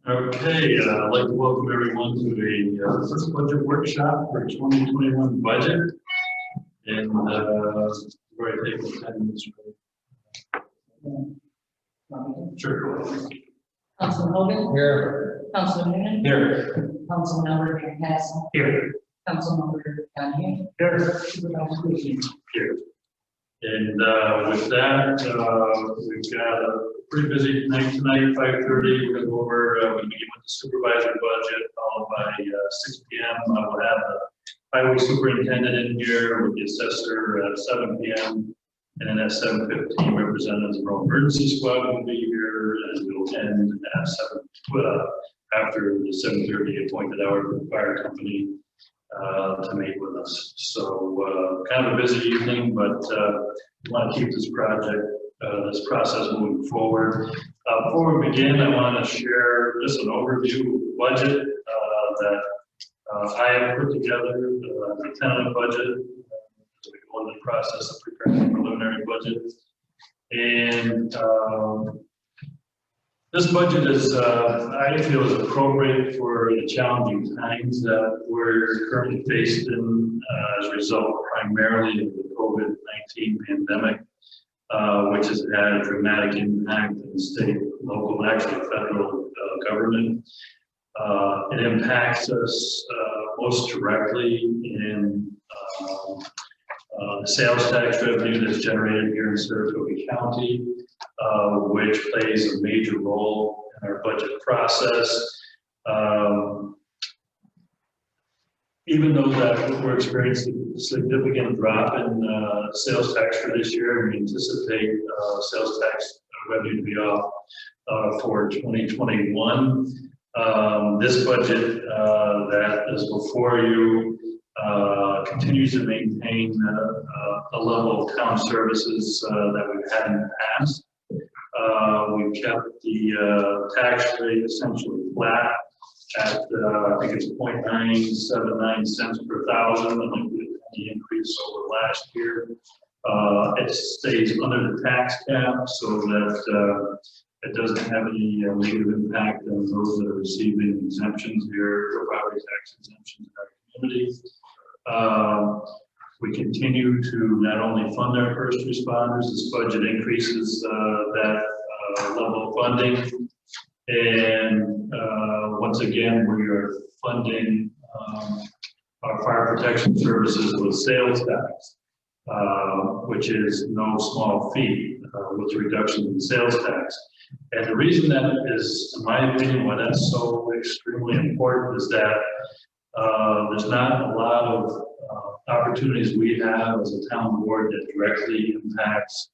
Okay, I'd like to welcome everyone to the first budget workshop for 2021 budget. And we're going to take 10 minutes. Sure. Councilman Hogan. Here. Councilman Newman. Here. Councilmember Castle. Here. Councilmember Donahue. Here. Supervisor Cruiser. Here. And with that, we've got a pretty busy night tonight, 5:30. We're going to go over, we're going to begin with the supervisor budget, followed by 6 p.m. We'll have the highway superintendent in here with the assessor at 7 p.m. And then at 7:15, representatives of our emergency squad will be here, and we'll end at 7, after the 7:30 appointed hour for the fire company to meet with us. So kind of a busy evening, but we want to keep this this process moving forward. Before we begin, I want to share just an overview of the budget that I have put together, the tentative budget. We go into the process of preparing the preliminary budget. And this budget is, I feel, is appropriate for the challenging times that we're currently faced in as a result primarily of the COVID-19 pandemic, which has had a dramatic impact in state, local, and actually federal government. It impacts us most directly in the sales tax revenue that's generated here in Saratoga County, which plays a major role in our budget process. Even though that we're experiencing a significant drop in sales tax for this year, we anticipate sales tax revenue to be off for 2021. This budget that is before you continues to maintain the level of town services that we've had in the past. We've kept the tax rate essentially flat at I think it's 0.979 cents per thousand, and the increase over last year. It stays under the tax cap so that it doesn't have any negative impact on those that are receiving exemptions here, or property tax exemptions in our community. We continue to not only fund our first responders, this budget increases that level of funding. And once again, we are funding our fire protection services with sales tax, which is no small feat with the reduction in sales tax. And the reason that is, in my opinion, why that's so extremely important is that there's not a lot of opportunities we have as a town board that directly impacts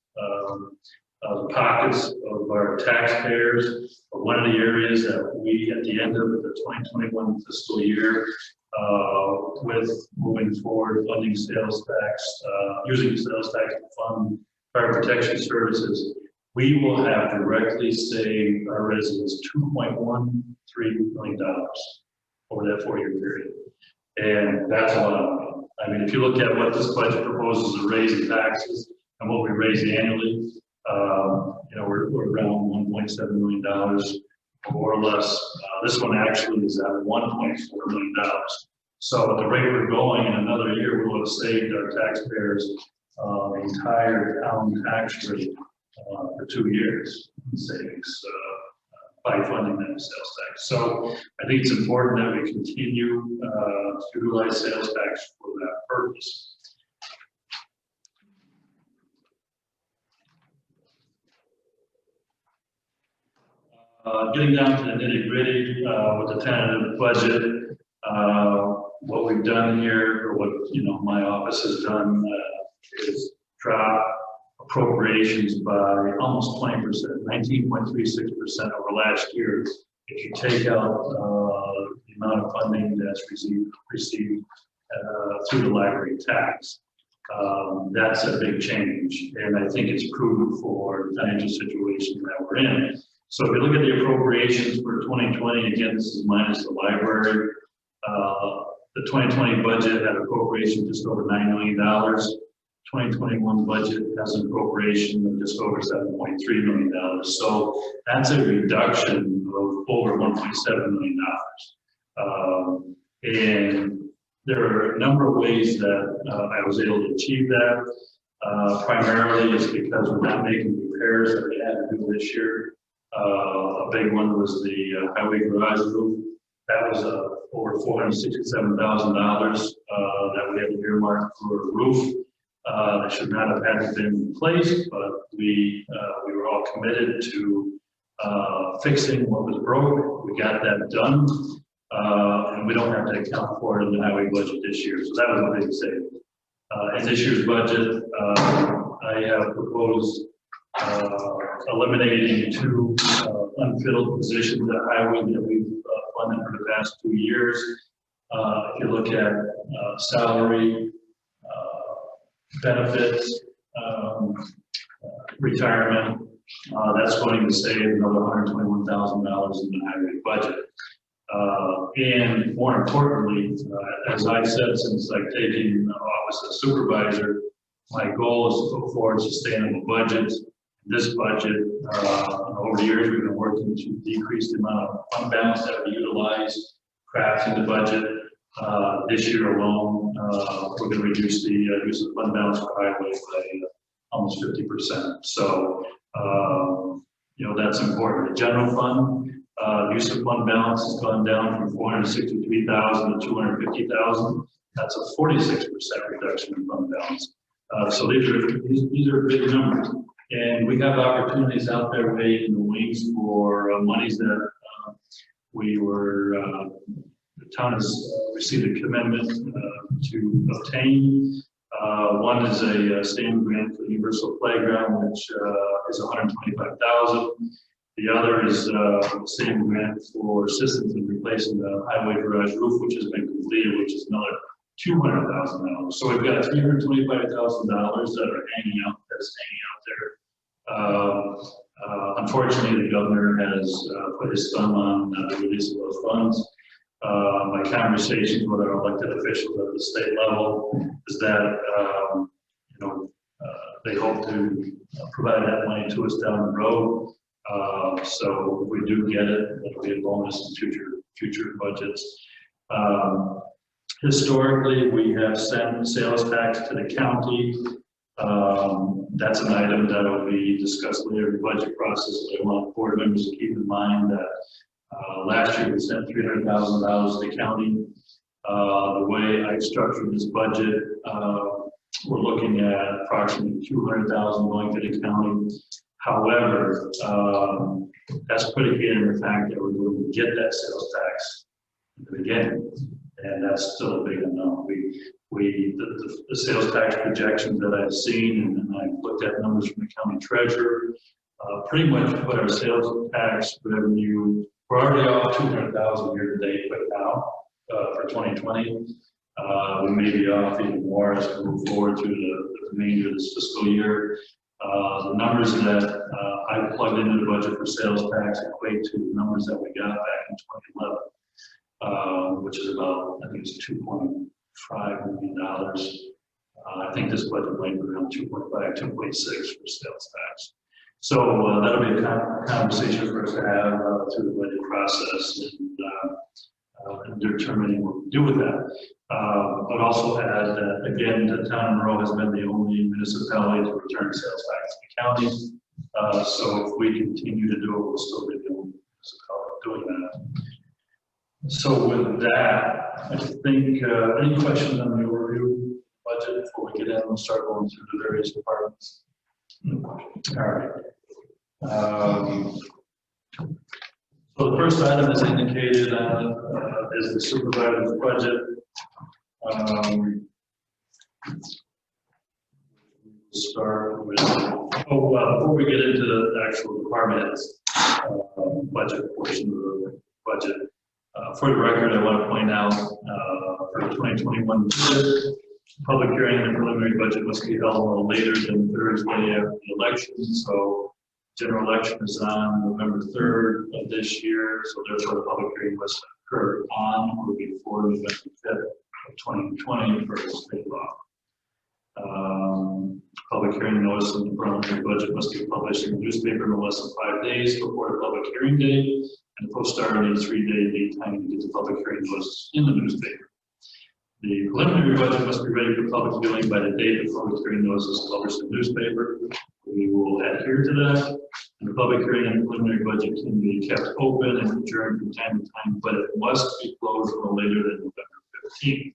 the pockets of our taxpayers. But one of the areas that we, at the end of the 2021 fiscal year, with moving forward funding sales tax, using sales tax to fund fire protection services, we will have directly saved our residents $2.13 million over that 4-year period. And that's a lot of money. I mean, if you look at what this budget proposes to raise in taxes and what we raise annually, you know, we're around $1.7 million, more or less. This one actually is at $1.4 million. So at the rate we're going, in another year, we will have saved our taxpayers the entire town tax rate for 2 years in savings by funding that sales tax. So I think it's important that we continue to utilize sales tax for that purpose. Getting down to the nitty-gritty with the tentative budget, what we've done here, or what my office has done, is drop appropriations by almost 20%, 19.36% over last year. If you take out the amount of funding that's received through the library tax, that's a big change, and I think it's prudent for the financial situation that we're in. So if you look at the appropriations for 2020, again, this is minus the library. The 2020 budget had appropriation just over $9 million. 2021 budget has an appropriation of just over $7.3 million. So that's a reduction of over $1.7 million. And there are a number of ways that I was able to achieve that. Primarily is because we're not making repairs that we had to do this year. A big one was the highway garage roof. That was over $467,000 that we had to earmark for a roof. That should not have had to been replaced, but we were all committed to fixing what was broke. We got that done, and we don't have to account for it in the highway budget this year. So that was a big savings. In this year's budget, I have proposed eliminating two unfilled positions at highway that we've funded for the past 2 years. If you look at salary, benefits, retirement, that's going to save another $121,000 in the highway budget. And more importantly, as I've said since I've taken the office as supervisor, my goal is to put forward sustainable budgets. This budget, over the years, we've been working to decrease the amount of fund balance that we utilize, crafting the budget. This year alone, we're going to reduce the use of fund balance for highway by almost 50%. So, that's important. The general fund, use of fund balance has gone down from 463,000 to 250,000. That's a 46% reduction in fund balance. So these are big numbers. And we have opportunities out there waiting in the wings for monies that the town has received a commitment to obtain. One is a STAM grant for the Universal Playground, which is $125,000. The other is the STAM grant for assistance in replacing the highway garage roof, which has been completed, which is another $200,000. So we've got $325,000 that are hanging out there. Unfortunately, the governor has put his thumb on the release of those funds. My conversations with our elected officials at the state level is that they hope to provide that money to us down the road. So if we do get it, it'll be a bonus in future budgets. Historically, we have sent sales tax to the county. That's an item that will be discussed later in the budget process. But I want board members to keep in mind that last year we sent $300,000 to the county. The way I structured this budget, we're looking at approximately $200,000 going to the county. However, that's predicated on the fact that we're going to get that sales tax at the beginning, and that's still a big unknown. The sales tax projections that I've seen, and I've looked at numbers from the county treasurer, pretty much put our sales tax revenue, we're already off $200,000 year to date right now for 2020. We may be off even more as we move forward through the remainder of this fiscal year. The numbers that I plugged into the budget for sales tax equate to the numbers that we got back in 2011, which is about, I think it's $2.5 million. I think this budget might be around 2.5, 2.6 for sales tax. So that'll be a conversation for us to have through the budget process and determining what we do with that. But also add that, again, the town of Moreau has been the only municipality to return sales tax to the county. So if we continue to do it, we'll still be the only municipality doing that. So with that, I think, any questions on the overview budget before we get in and start going through the various departments? All right. So the first item is indicated is the supervisor's budget. Start with, before we get into the actual department's budget portion of the budget, for the record, I want to point out for the 2021 budget, public hearing and preliminary budget must be held no later than Thursday after the election. So general election is on November 3rd of this year. So therefore the public hearing must occur on or before November 5th of 2020 for the state law. Public hearing notice of the preliminary budget must be published in the newspaper no less than 5 days before the public hearing date, and the post-star needs 3-day lead time to get the public hearing notice in the newspaper. The preliminary budget must be ready for public viewing by the date the public hearing notice is published in the newspaper. We will adhere to that. And the public hearing and preliminary budget can be kept open and adjourned from time to time, but it must be closed no later than November 15th.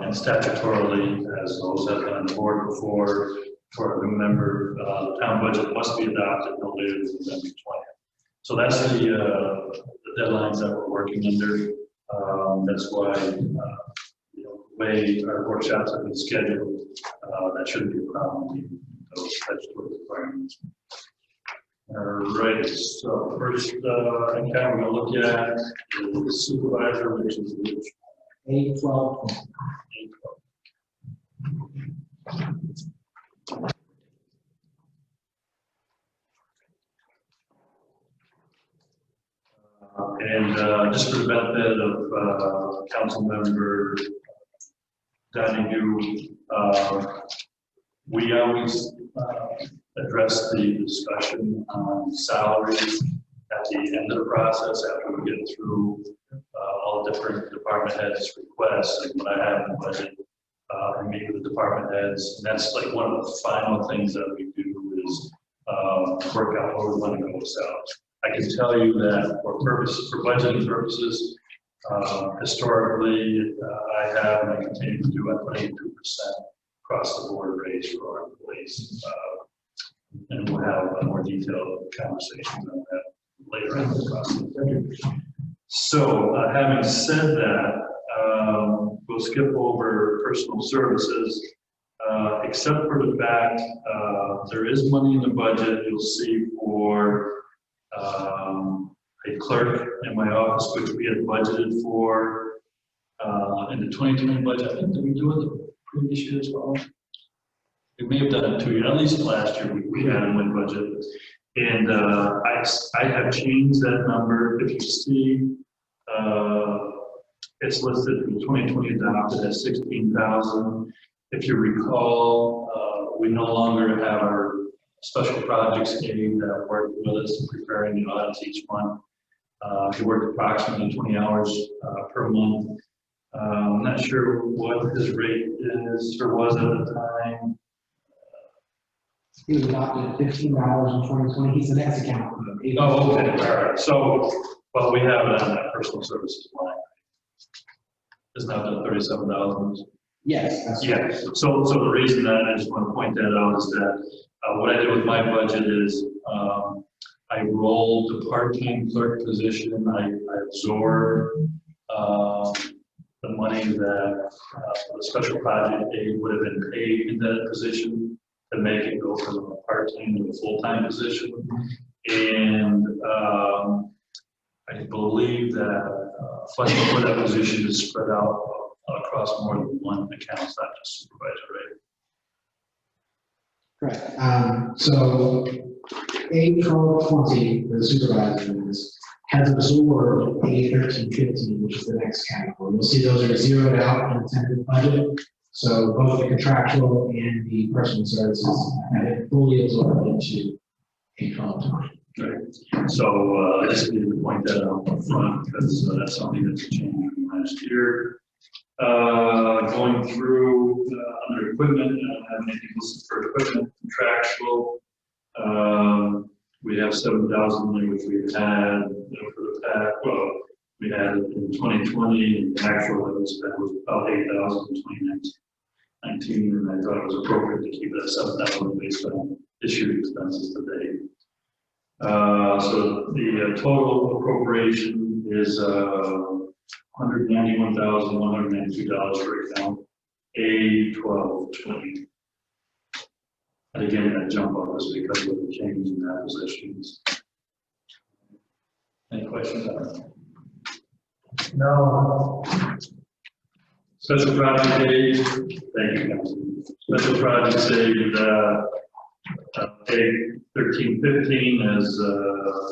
And statutorily, as those have been on the board before, for a new member, the town budget must be adopted no later than November 20th. So that's the deadlines that we're working under. That's why, the way our workshops have been scheduled, that shouldn't be a problem meeting those statutory requirements. All right, so first account we're going to look at is supervisor, which is A12. And just for the benefit of council member Donahue, we always address the discussion on salaries at the end of the process after we get through all the different department heads' requests and what I have in the budget, and meet with the department heads. And that's like one of the final things that we do is work out where we want to go with salaries. I can tell you that for budgeting purposes, historically, I have and I continue to do a 22% across the board raise for our employees. And we'll have a more detailed conversation on that later in the process. So, having said that, we'll skip over personal services, except for the fact there is money in the budget. You'll see for a clerk in my office, which we had budgeted for in the 2020 budget. I think, did we do it the previous year as well? We may have done it 2 years, at least last year we had in my budget. And I have changed that number. If you see, it's listed in 2020 adopted at 16,000. If you recall, we no longer have our special projects aide that worked with us in preparing the audits each month. He worked approximately 20 hours per month. I'm not sure what his rate is or was at the time. He was adopted at $15 in 2020. He's the next account. Oh, okay, all right. So, well, we have it on that personal services line. Isn't that the 37,000? Yes. That's yeah. right. So the reason that I just want to point that out is that what I did with my budget is I rolled the part-time clerk position. I absorbed the money that the special project aide would have been paid in that position to make it go from a part-time to a full-time position. And I believe that funding for that position is spread out across more than one account, not just supervisor, right? Correct. So A1220, the supervisors, has absorbed A1315, which is the next category. You'll see those are zeroed out in the tentative budget. So both the contractual and the personal services have it fully absorbed into A1220. Right. So I just needed to point that out up front because that's something that's changed from last year. Going through under equipment, I don't have anything listed for equipment. Contractual, we have 7,000 there, which we've had for the past. Well, we had in 2020, and actual that was about 8,000 in 2019, and I thought it was appropriate to keep that 7,000 based on issued expenses today. So the total appropriation is $191,192 for account A1220. And again, that jump up is because of the change in acquisitions. Any questions on that? No. Special project aid, thank you, Council. Special project aid, A1315, as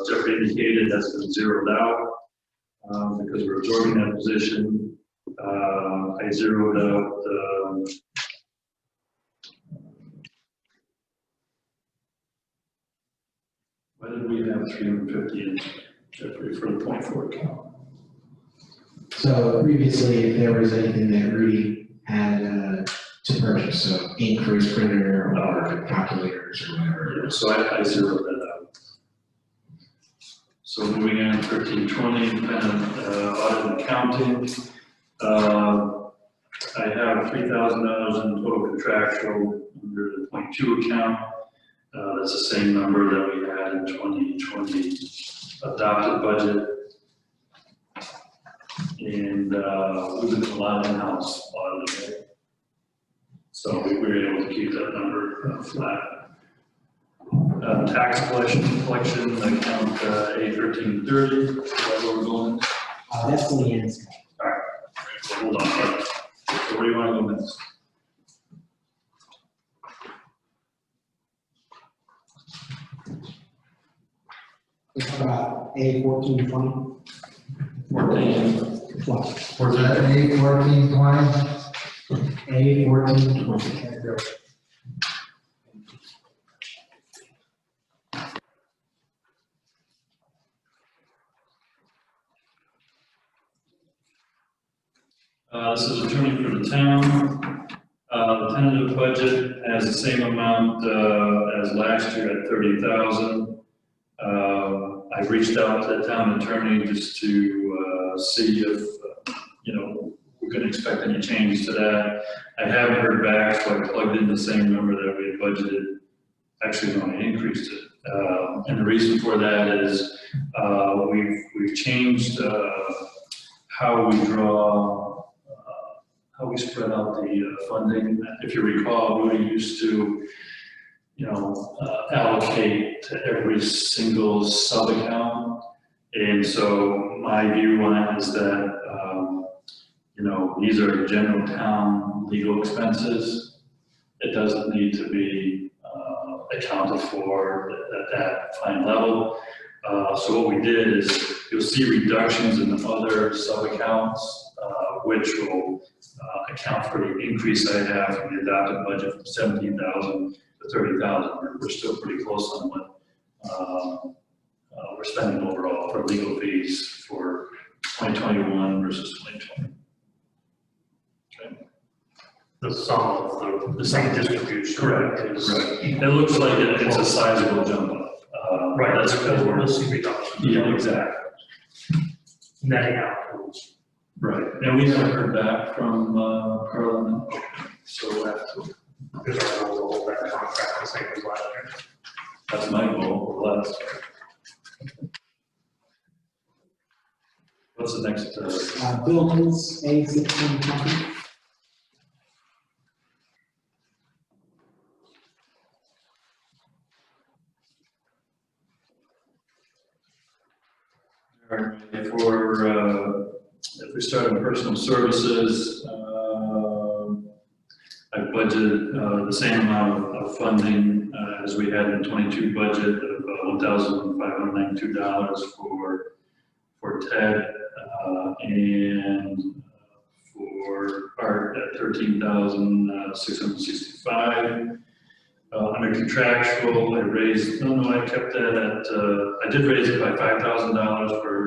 Jeffrey indicated, has been zeroed out because we're absorbing that position. I zeroed out Why did we have 350 in Jeffrey for the .4 account? So previously, if there was anything that Rudy had to purchase, so ink for his printer or calculators or whatever. Yeah, so I zeroed that out. So moving on, 1320, audit and accounting. I have $3,000 in total contractual under the .2 account. That's the same number that we had in 2020 adopted budget. And we've been doing a lot of in-house auditing. So we were able to keep that number flat. Tax collection account A1330, is that where we're going? That's the Leanne's. All right, so hold on. So where do you want to go next? Let's talk about A1420. 14. Was that A1420? A1420. This is attorney for the town. The tentative budget has the same amount as last year at 30,000. I've reached out to the town attorney just to see if we can expect any changes to that. I haven't heard back, so I plugged in the same number that we had budgeted. Actually, no, I increased it. And the reason for that is we've changed how we draw, how we spread out the funding. If you recall, we used to, allocate to every single sub-account. And so my view on it is that, these are general town legal expenses. It doesn't need to be accounted for at that fine level. So what we did is you'll see reductions in the other sub-accounts, which will account for the increase I have from the adopted budget from 17,000 to 30,000. We're still pretty close on what we're spending overall for legal fees for 2021 versus 2020. Okay. The sum of the same distribution. Correct. It looks like it's a sizable jump up. Right, That's because because we'll see reduction. yeah, exactly. Netting out those. Right. And we haven't heard back from Carlin, so we'll have to. Because our goal is to hold that contract the same as last year. That's my goal, or less. What's the next? Buildings, A1620. All right, if we start on personal services, I budgeted the same amount of funding as we had in 22 budget of $1,592 for TED and for art at $13,665. Under contractual, I kept that at, I did raise it by $5,000 for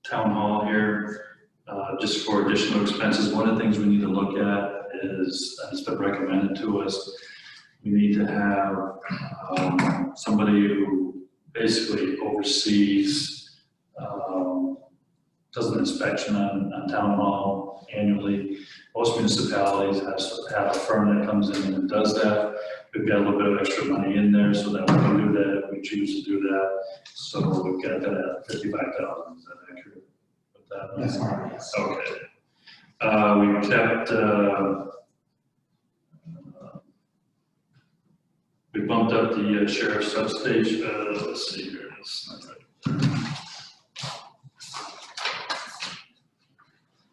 town hall here, just for additional expenses. One of the things we need to look at is, and it's been recommended to us, we need to have somebody who basically oversees, does an inspection on town hall annually. Most municipalities have a firm that comes in and does that. We've got a little bit of extra money in there so that we can do that if we choose to do that. So we've got that at 55,000. Is that accurate? With that? That's fine, yes. Okay. We kept, we bumped up the sheriff's substation. Let's see here. It's not right.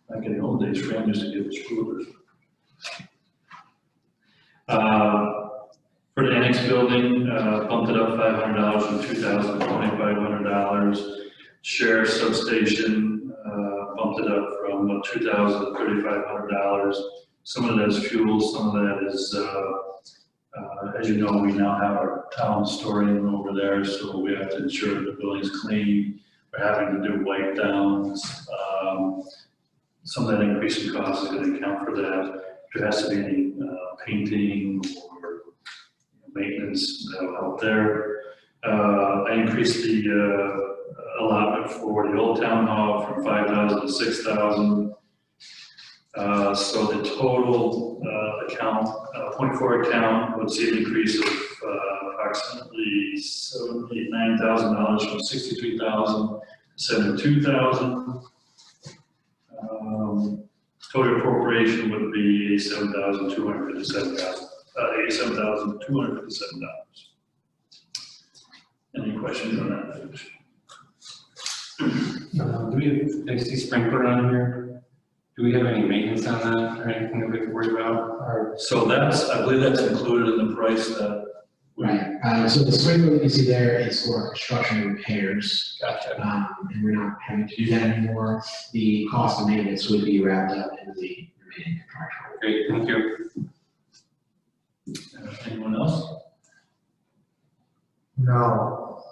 Back in the old days, Fran used to give us rulers. For the annex building, bumped it up $500 from $2,000 to $2,500. Sheriff's substation, bumped it up from $2,000 to $3,500. Some of that is fuel, some of that is As you know, we now have our town storeroom over there, so we have to ensure that the building's clean. We're having to do wipe downs. Some of that increase in cost is going to account for that. If there has to be any painting or maintenance, that'll help there. I increased the allotment for the old town hall from 5,000 to 6,000. So the total account, .4 account would see an increase of approximately $79,000 from 63,000 to 72,000. Total appropriation would be $87,257. Any questions on that page? Do we have AC sprinkler on here? Do we have any maintenance on that or anything that we have to worry about? Or So that's, I believe that's included in the price that we. Right, so the sprinkler that you see there is for construction and repairs. gotcha. And we're not having to do that anymore. The cost of maintenance would be wrapped up in the remaining contractual. Great, thank you. Anyone else? No.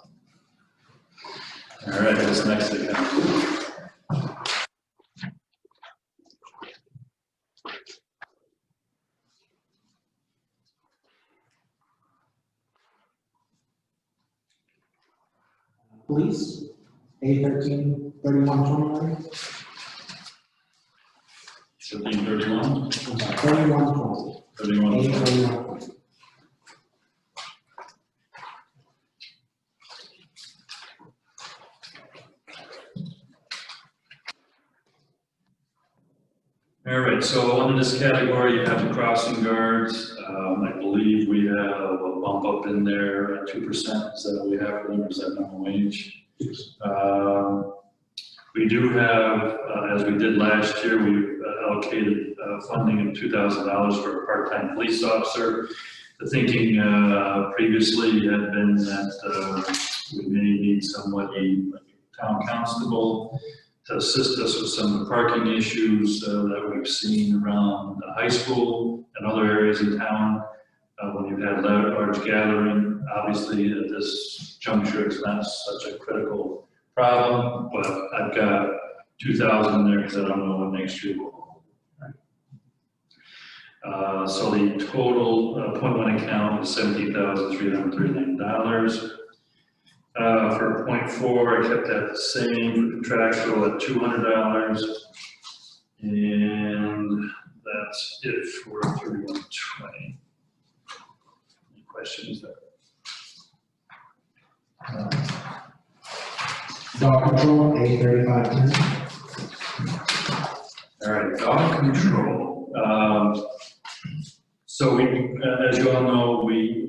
All right, what's next account? Police, A13, 3120. 1531, I'm sorry, 3120. 31. A3120. All right, so under this category, you have the crossing guards. I believe we have a bump up in there at 2%. Is that what we have for them, or is that minimum wage? We do have, as we did last year, we allocated funding of $2,000 for a part-time police officer. The thinking previously had been that we may need somebody, like a town constable, to assist us with some of the parking issues that we've seen around the high school and other areas in town. When you've had large gathering, obviously at this juncture, it's not such a critical problem, but I've got 2,000 there because I don't know what next year will hold. So the total .1 account is $17,339. For .4, I kept that the same for contractual at $200, and that's it for 3120. Any questions there? Dog control, A3510. All right, dog control. So we, as you all know, we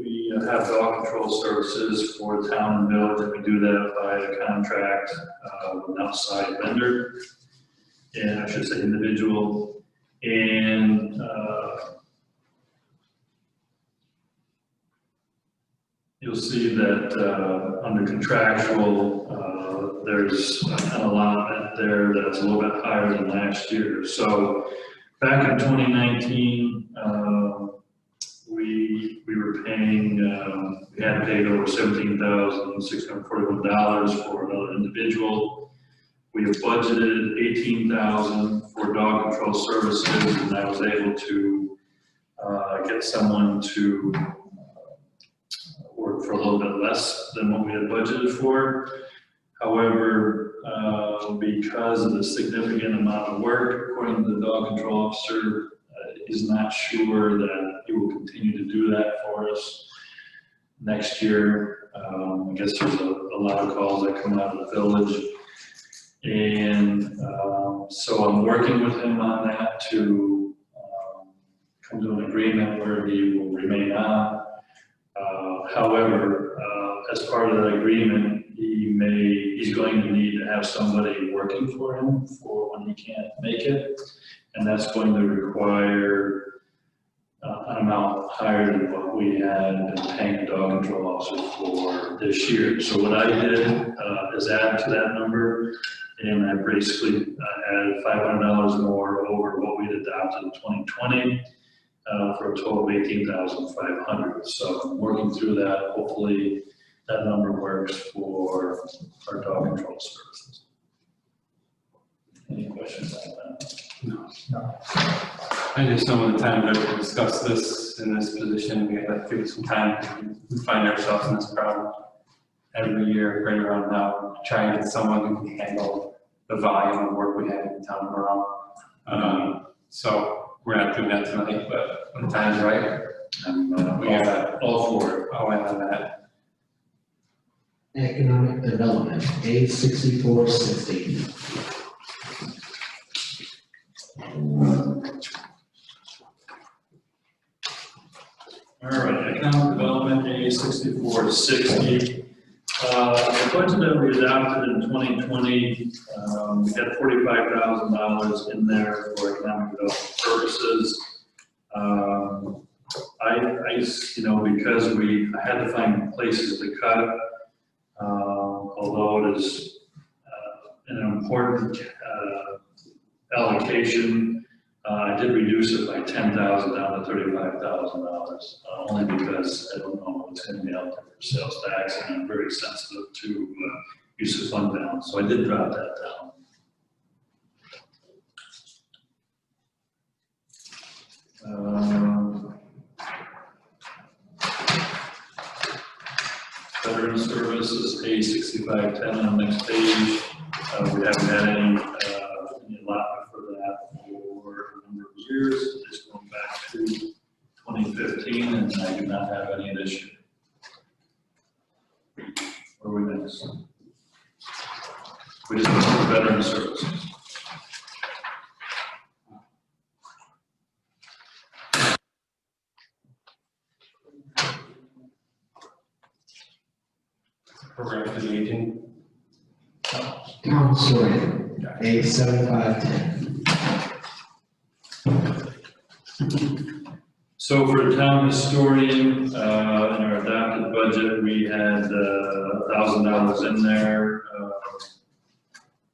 have dog control services for town and village, and we do that by a contract with an outside vendor, and I should say individual. And you'll see that under contractual, there's an allotment there that's a little bit higher than last year. So back in 2019, we were paying, we had paid over $17,641 for another individual. We have budgeted $18,000 for dog control services, and I was able to get someone to work for a little bit less than what we had budgeted for. However, because of the significant amount of work, according to the dog control officer, he's not sure that he will continue to do that for us next year. I guess there's a lot of calls that come out of the village. And so I'm working with him on that to come to an agreement where he will remain on. However, as part of that agreement, he's going to need to have somebody working for him for when he can't make it. And that's going to require an amount higher than what we had been paying the dog control officer for this year. So what I did is add to that number, and I basically added $500 more over what we'd adopted in 2020. for a total of 18,500. So I'm working through that. Hopefully that number works for our dog control services. Any questions on that? No. I just know when the time to discuss this in this position, we have to give it some time. We find ourselves in this problem every year, right around now, trying to get someone who can handle the volume of work we have in town of Moreau. So we're not doing that tonight, but when the time's right, I'm we got all for it. all in on that. Economic Development, A6460. All right, economic development, A6460. The budget that we adopted in 2020, we had $45,000 in there for economic development purposes. Because I had to find places to cut, although it is an important allocation. I did reduce it by $10,000 down to $35,000, only because I don't know what's going to be out there for sales tax, and I'm very sensitive to use of fund balance, so I did drop that down. Veteran services, A6510 on the next page. We haven't had any allotment for that for a number of years. Just going back to 2015, and I do not have any this year. Where are we next? We just went to veteran services. Program for the aging. Town historian, A7510. So for the town historian, in our adopted budget, we had $1,000 in there.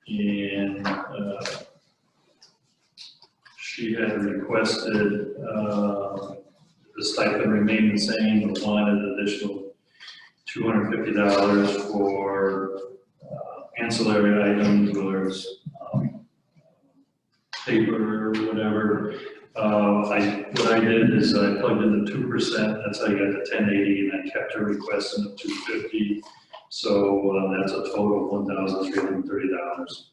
And she had requested the stipend remained the same, but wanted additional $250 for ancillary items, whether it's paper or whatever. What I did is I plugged in the 2%, that's how you got the 1080, and I kept her requesting the 250. So that's a total of $1,330.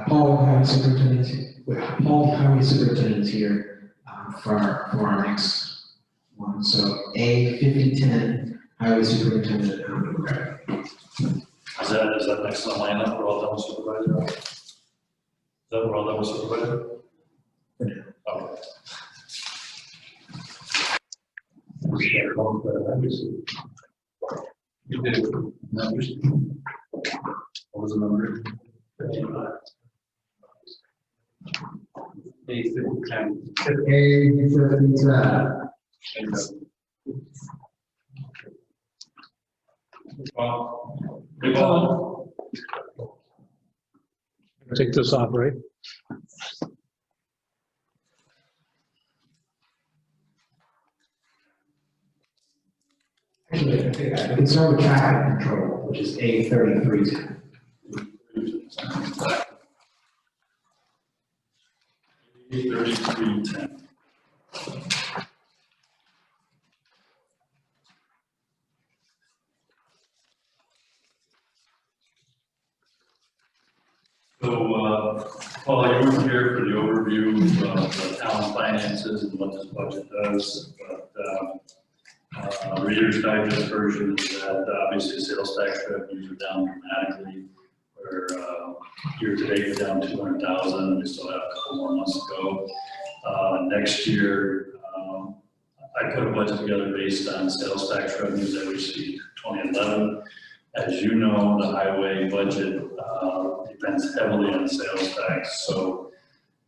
Paul, Highway Superintendent here for our next one. So A5010, Highway Superintendent. Is that next on line up for all done supervisor? Is that what all done supervisor? Okay. You did numbers. What was the number? 55. A5010. A5010. Well, we all. Take this off, right? Actually, I think I can start with traffic control, which is A3310. $33.10. So, Paul, you were here for the overview of the town finances and what this budget does, but Reader's Digest version is that obviously sales tax revenues are down dramatically. We're year to date, we're down 200,000, and we still have a couple more months to go. Next year, I put a budget together based on sales tax revenues that we received 2011. As you know, the highway budget depends heavily on sales tax, so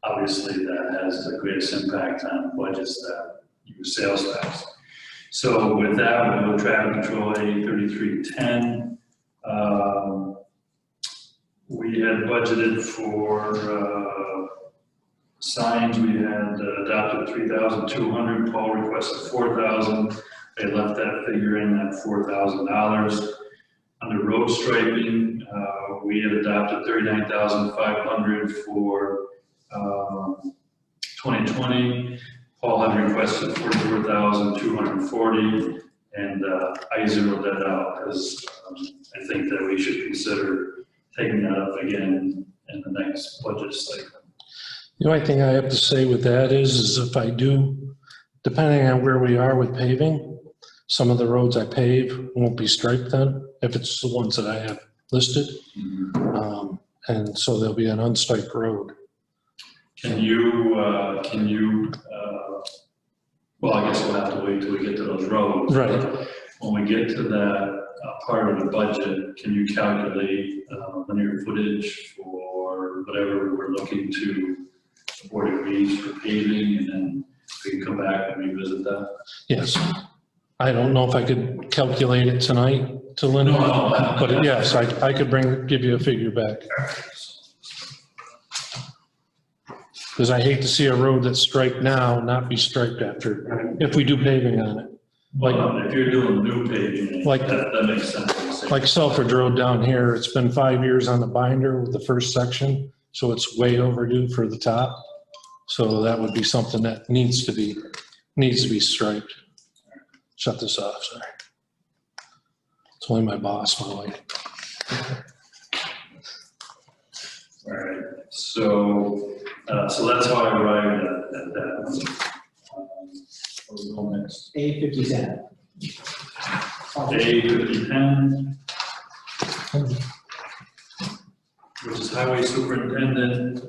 obviously that has the greatest impact on budgets that use sales tax. So with that, we'll go traffic control A3310. We had budgeted for Signs, we had adopted 3,200, Paul requested 4,000. They left that figure in at $4,000. Under road striping, we had adopted 39,500 for 2020. Paul had requested 44,240, and I zeroed that out because I think that we should consider taking that up again in the next budget cycle. The only thing I have to say with that is if I do, depending on where we are with paving, some of the roads I pave won't be striped then, if it's the ones that I have listed. And so there'll be an unstriped road. Can you, well, I guess we'll have to wait till we get to those roads. Right. When we get to that part of the budget, can you calculate linear footage for whatever we're looking to 40 degrees for paving, and then we can come back and revisit that? Yes. I don't know if I could calculate it tonight to Linda, but yes, I could give you a figure back. Because I hate to see a road that's striped now not be striped after, if we do paving on it. Well, if you're doing new paving, Like- that makes sense. Like Selfridge Road down here, it's been 5 years on the binder with the first section, so it's way overdue for the top. So that would be something that needs to be striped. Shut this off, sorry. It's only my boss, my wife. All right, so that's how I arrived at that. We'll go next. A57. A5010, which is highway superintendent.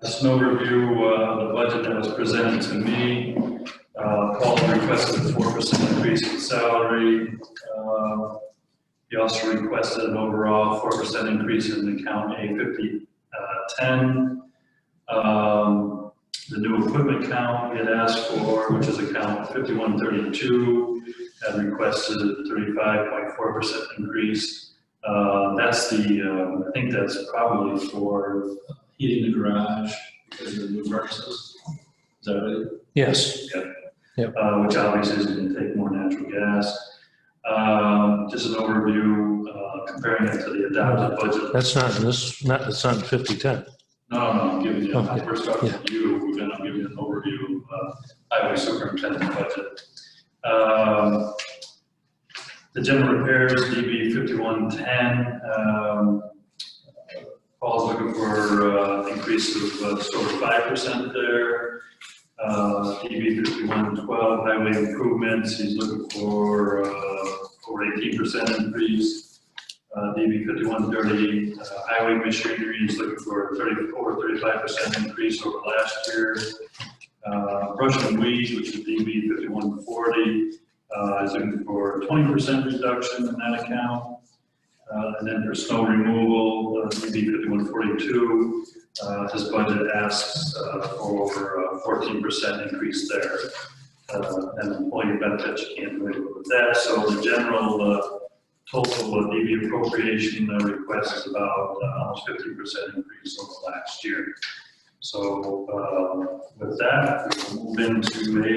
Just an overview of the budget that was presented to me. Paul requested a 4% increase in salary. He also requested an overall 4% increase in account A5010. The new equipment count he had asked for, which is account 5132, had requested a 35.4% increase. That's the, I think that's probably for heating the garage because of the new furnaces. Is that right? Yes. Yep. Which obviously is going to take more natural gas. Just an overview, comparing it to the adopted budget. That's not in this, it's not in 5010. No, I'm giving you, Okay. we're starting with you, we're going to give you an overview of highway superintendent budget. The general repairs, DB 5110, Paul's looking for increase of just over 5% there. DB 5112, highway improvements, he's looking for 18% increase. DB 5130, highway machinery, he's looking for over 35% increase over last year. Brush and weeds, which is DB 5140, is looking for 20% reduction in that account. And then for snow removal, DB 5142, his budget asks for over a 14% increase there. And employee benefits, you can't do anything with that. So the general total of DB appropriation request is about almost 50% increase over last year. So with that, we'll move into a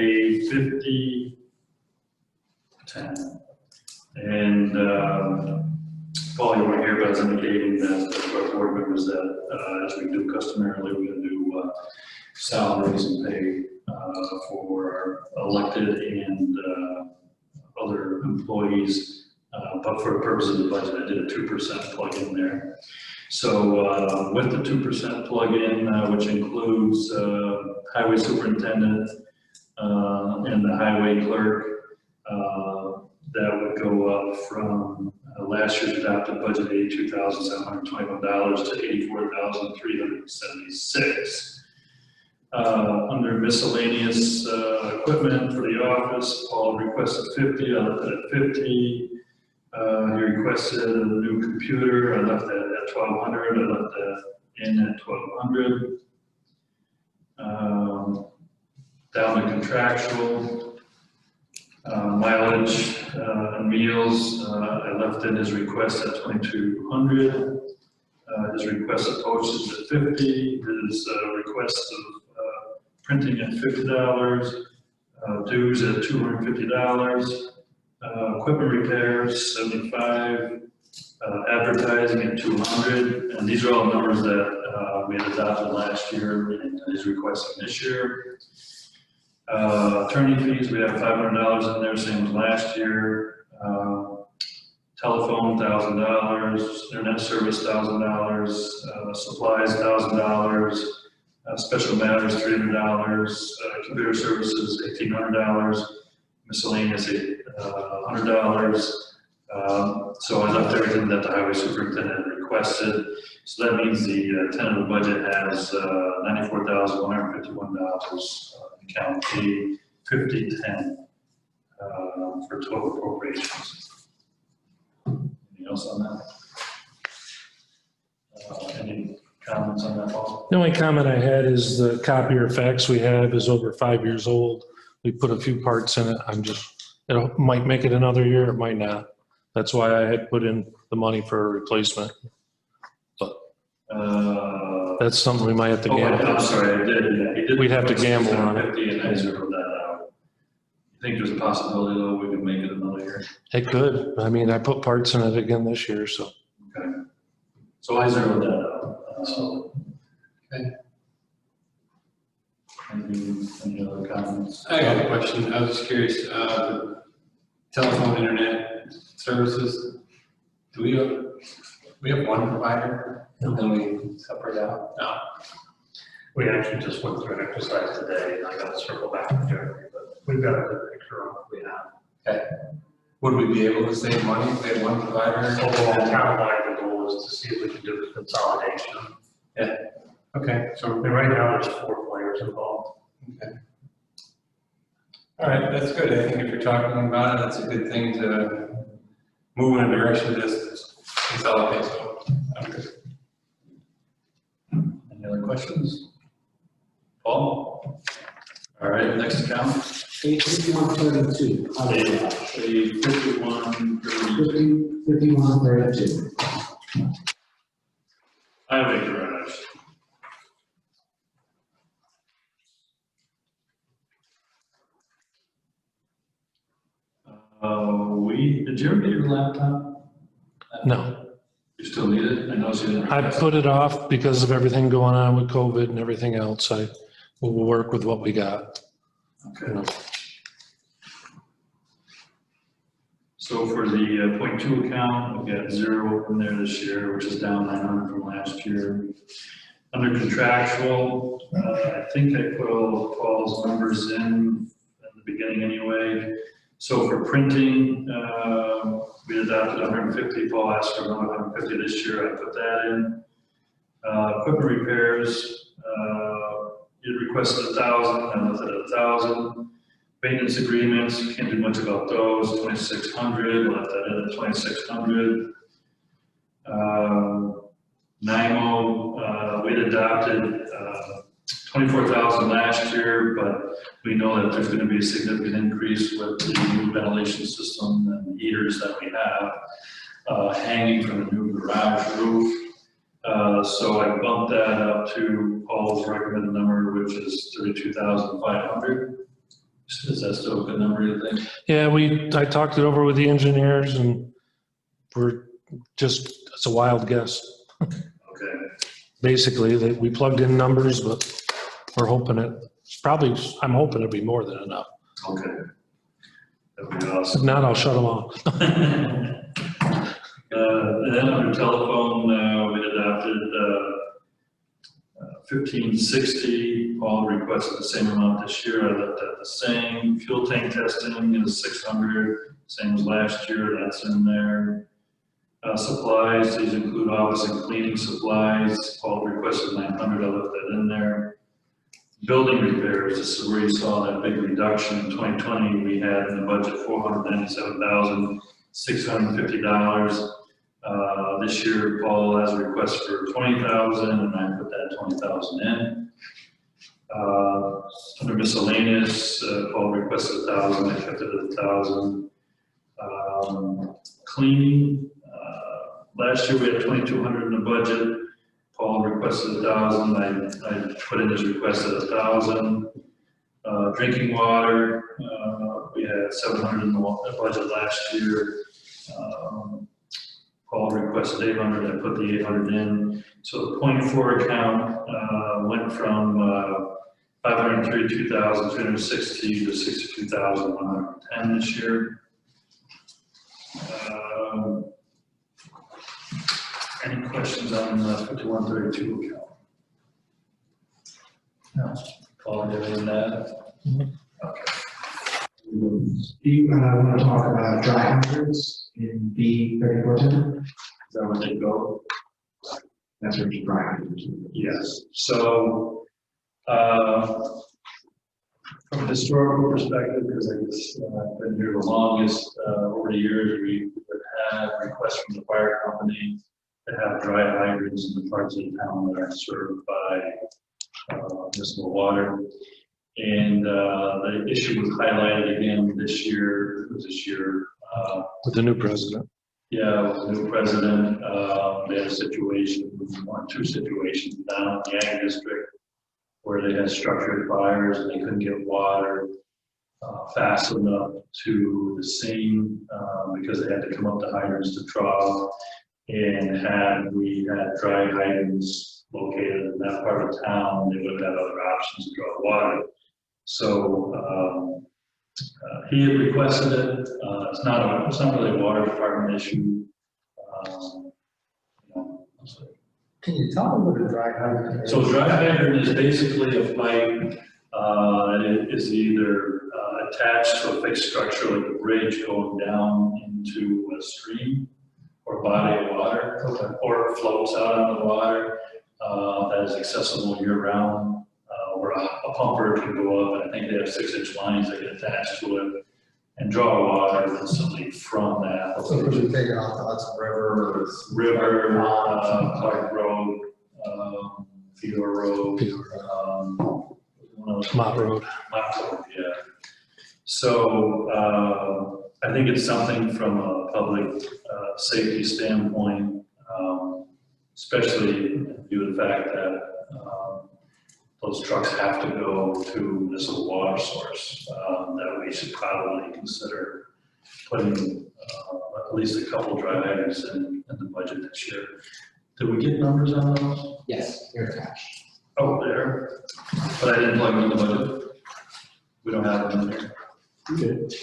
5010. And Paul, you were here, but I was indicating that to our board members that as we do customarily, we're going to do salaries and pay for elected and other employees. But for the purpose of the budget, I did a 2% plug in there. So with the 2% plug in, which includes highway superintendent and the highway clerk, that would go up from last year's adopted budget, $82,721 to $84,376. Under miscellaneous equipment for the office, Paul requested 50, I left it at 50. He requested a new computer, I left that at 1,200, I left that in at 1,200. Down to contractual, mileage and meals, I left in his request at 2,200. His request of postage at 50, his request of printing at $50, dues at $250, equipment repairs 75, advertising at 200, and these are all numbers that we had adopted last year and he's requesting this year. Attorney fees, we have $500 in there, same as last year. Telephone, $1,000, internet service, $1,000, supplies, $1,000, special matters, $300, computer services, $1,800, miscellaneous, $100. So I left everything that the highway superintendent requested. So that means the tentative budget has $94,151 account P 5010 for total appropriations. Anything else on that? Any comments on that, Paul? The only comment I had is the copier fax we have is over 5 years old. We put a few parts in it. It might make it another year, it might not. That's why I had put in the money for a replacement. But that's something we might have to gamble. I'm sorry, I did, yeah. He did. We'd have to gamble on it. 50 and I zeroed that out. I think there's a possibility though we could make it another year. It could. I mean, I put parts in it again this year, so. Okay. So I zeroed that out. Okay. Any other comments? I got a question. I was just curious, telephone, internet services, do we have one provider and then we separate out? No. We actually just went through an exercise today, and I got to circle back to Jeremy, but we've got a good picture on what we have. Okay. Would we be able to save money if we had one provider? Overall, townwide, the goal is to see if we can do the consolidation. Yeah. Okay. So right now, there's 4 players involved. Okay. All right, that's good. I think if you're talking about it, that's a good thing to move in a direction to just consolidate. So I'm good. Any other questions? Paul? All right, next account. Page 5132. Page 5132. 5132. Highway garage. Did you ever get your laptop? No. You still need it? I know you didn't. I put it off because of everything going on with COVID and everything else. We'll work with what we got. Okay. So for the .2 account, we've got 0 in there this year, which is down 900 from last year. Under contractual, I think I put all of Paul's numbers in the beginning anyway. So for printing, we adopted 150. Paul asked for another 150 this year. I put that in. Equipment repairs, you requested 1,000. I left it at 1,000. Maintenance agreements, can't do much about those. 2,600. Left that in at 2,600. NIMO, we had adopted 24,000 last year, but we know that there's going to be a significant increase with the new ventilation system and heaters that we have hanging from the new garage roof. So I bumped that up to Paul's recommended number, which is 32,500. Is that still a good number, you think? Yeah, I talked it over with the engineers and it's a wild guess. Okay. Basically, we plugged in numbers, but we're hoping I'm hoping it'll be more than enough. Okay. That would be awesome. If not, I'll shut them off. And then under telephone, we adopted 1,560. Paul requested the same amount this year. I left that the same. Fuel tank testing is 600, same as last year. That's in there. Supplies, these include office and cleaning supplies. Paul requested 900. I left that in there. Building repairs, this is where you saw that big reduction. In 2020, we had in the budget $497,650. This year, Paul has a request for 20,000, and I put that 20,000 in. Under miscellaneous, Paul requested 1,000, I kept it at 1,000. Cleaning, last year we had 2,200 in the budget. Paul requested 1,000, I put in his request at 1,000. Drinking water, we had 700 in the budget last year. Paul requested 800, I put the 800 in. So the .4 account went from 532,360 to 62,110 this year. Any questions on the 5132 account? No. Paul, do you have any on that? Okay. Do you want to talk about dry hydrants in B 3410? Is that where they go? That's where you dry hydrants. Yes. So, from a historical perspective, because I guess I've been here the longest, over the years, we would have requests from the fire company to have dry hydrants in the parts of the town that are served by municipal water. And the issue was highlighted again this year, With the new president. yeah, with the new president, they had a situation, two situations down in the Ag District where they had structured fires and they couldn't get water fast enough to the scene because they had to come up to hydrants to draw. And had we had dry hydrants located in that part of town, they would have had other options to draw water. So he had requested it. It's not really a water department issue. Can you tell me what a dry hydrant is? So a dry hydrant is basically a pipe that is either attached to a fixed structure like a bridge going down into a stream or body of water, or it floats out on the water that is accessible year round, where a pumper can go up, and I think they have 6-inch lines that get attached to it and draw water instantly from that. So could you take it off the Hudson River or? Clark Road, Fedor Road, Mott Road. Yeah. So I think it's something from a public safety standpoint, especially in view of the fact that those trucks have to go to municipal water source, that we should probably consider putting at least a couple dry hydrants in the budget this year. Did we get numbers on those? Yes, they're attached. Oh, there, but I didn't plug them in the budget. We don't have them in here. You did.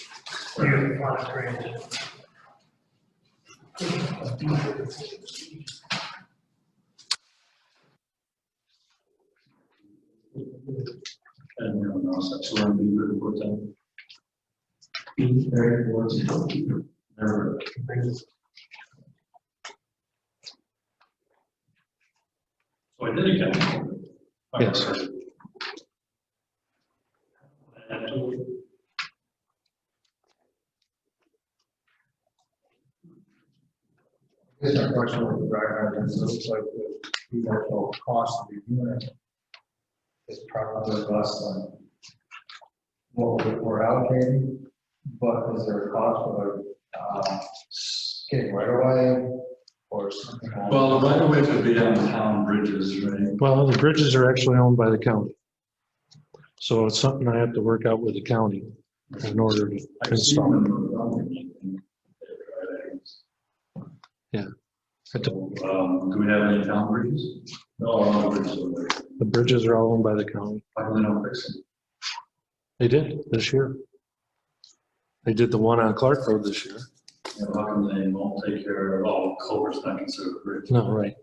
And everyone else, that's what I'm being good for them. B 3410. Never. So I did again. Yes. Here's my question with the dry hydrants. It looks like the actual cost of the unit is probably less than what we're allocating, but is there a cost for getting right away or something? Well, the right of way would be on town bridges, right? Well, the bridges are actually owned by the county. So it's something I have to work out with the county in order to install. Yeah. Do we have any town bridges? No, all the bridges are there. The bridges are all owned by the county. Why do they not fix them? They did this year. They did the one on Clark Road this year. Yeah, how come they won't take care of all culverts not considered a bridge? No, right.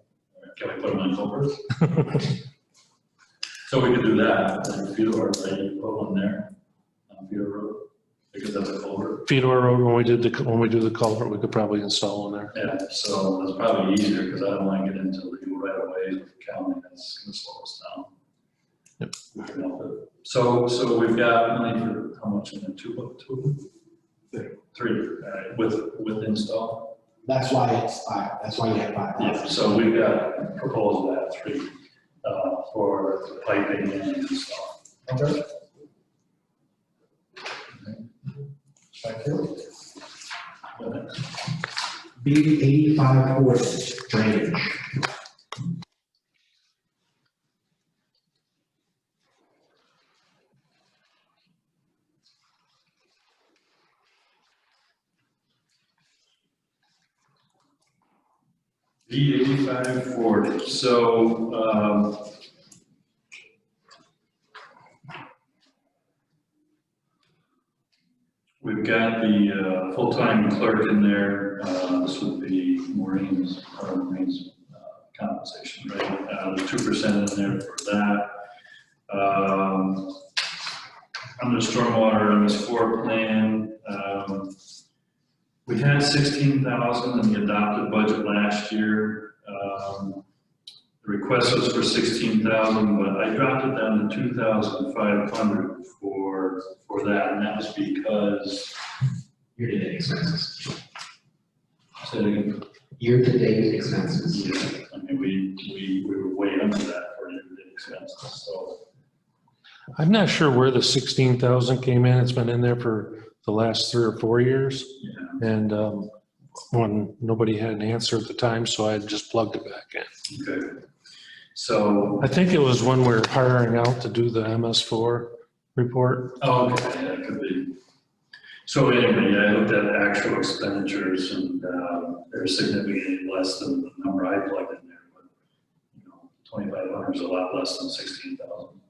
Can we put them on culverts? So we could do that, and Fedor, right, put one there, on Fedor Road, because that's a culvert. Fedor Road, when we do the culvert, we could probably install one there. Yeah, so that's probably easier, because I don't want to get into the right of ways with the county, that's gonna slow us down. Yep. We can help it. So we've got money for how much in there, two? Three, with install? That's why it's five. That's why you have 5. Yeah, so we've got proposal at 3. for the piping and install. Okay. Thank you. B 8540, drainage. B 8540, so, we've got the full-time clerk in there. This would be Maureen's compensation, right? There's 2% in there for that. Under stormwater MS4 plan, we had 16,000 in the adopted budget last year. The request was for 16,000, but I dropped it down to 2,500 for that, and that was because. Year-to-date expenses. Say it again. Year-to-date expenses. Yeah, I mean, we were way under that for year-to-date expenses, so. I'm not sure where the 16,000 came in. It's been in there for the last 3 or 4 years. Yeah. And when nobody had an answer at the time, so I just plugged it back in. Okay. So. I think it was when we were hiring out to do the MS4 report. Oh, okay, yeah, it could be. So anyway, yeah, I looked at actual expenditures and they're significantly less than the number I plugged in there, but you know, 2,500 is a lot less than 16,000.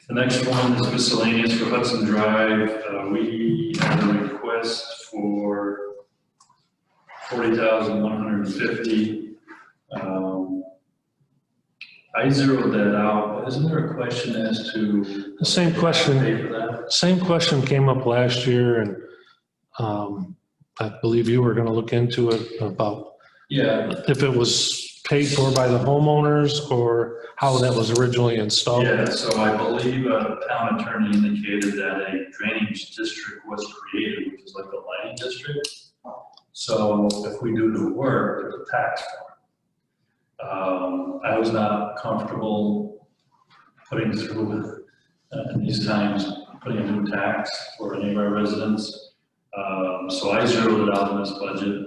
The next one is miscellaneous for Hudson Drive. We had a request for 40,150. I zeroed that out. Isn't there a question as to The same question. pay for that? Same question came up last year, and I believe you were going to look into it about Yeah, if it was paid for by the homeowners or how that was originally installed. yeah. So I believe a town attorney indicated that a drainage district was created, which is like a lighting district. So if we do the work, there's a tax for it. I was not comfortable putting through in these times, putting a new tax for any of our residents. So I zeroed it out in this budget.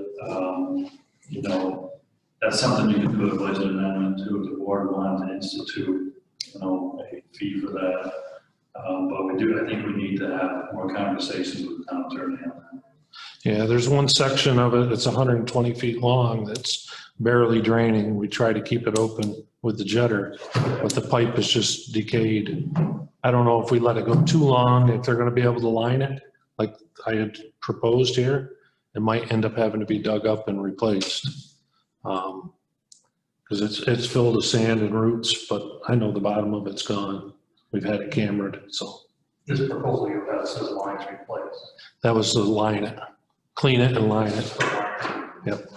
You know, that's something you can do a budget amendment to if the board wanted to institute, you know, a fee for that. But I think we need to have more conversations with the town attorney on that. Yeah, there's one section of it that's 120 feet long that's barely draining. We try to keep it open with the jetter, but the pipe is just decayed. I don't know if we let it go too long, if they're going to be able to line it like I had proposed here. It might end up having to be dug up and replaced. Because it's filled with sand and roots, but I know the bottom of it's gone. We've had it cambered, so. This proposal you have says lines replaced. That was to line it, clean it and line it. Yep,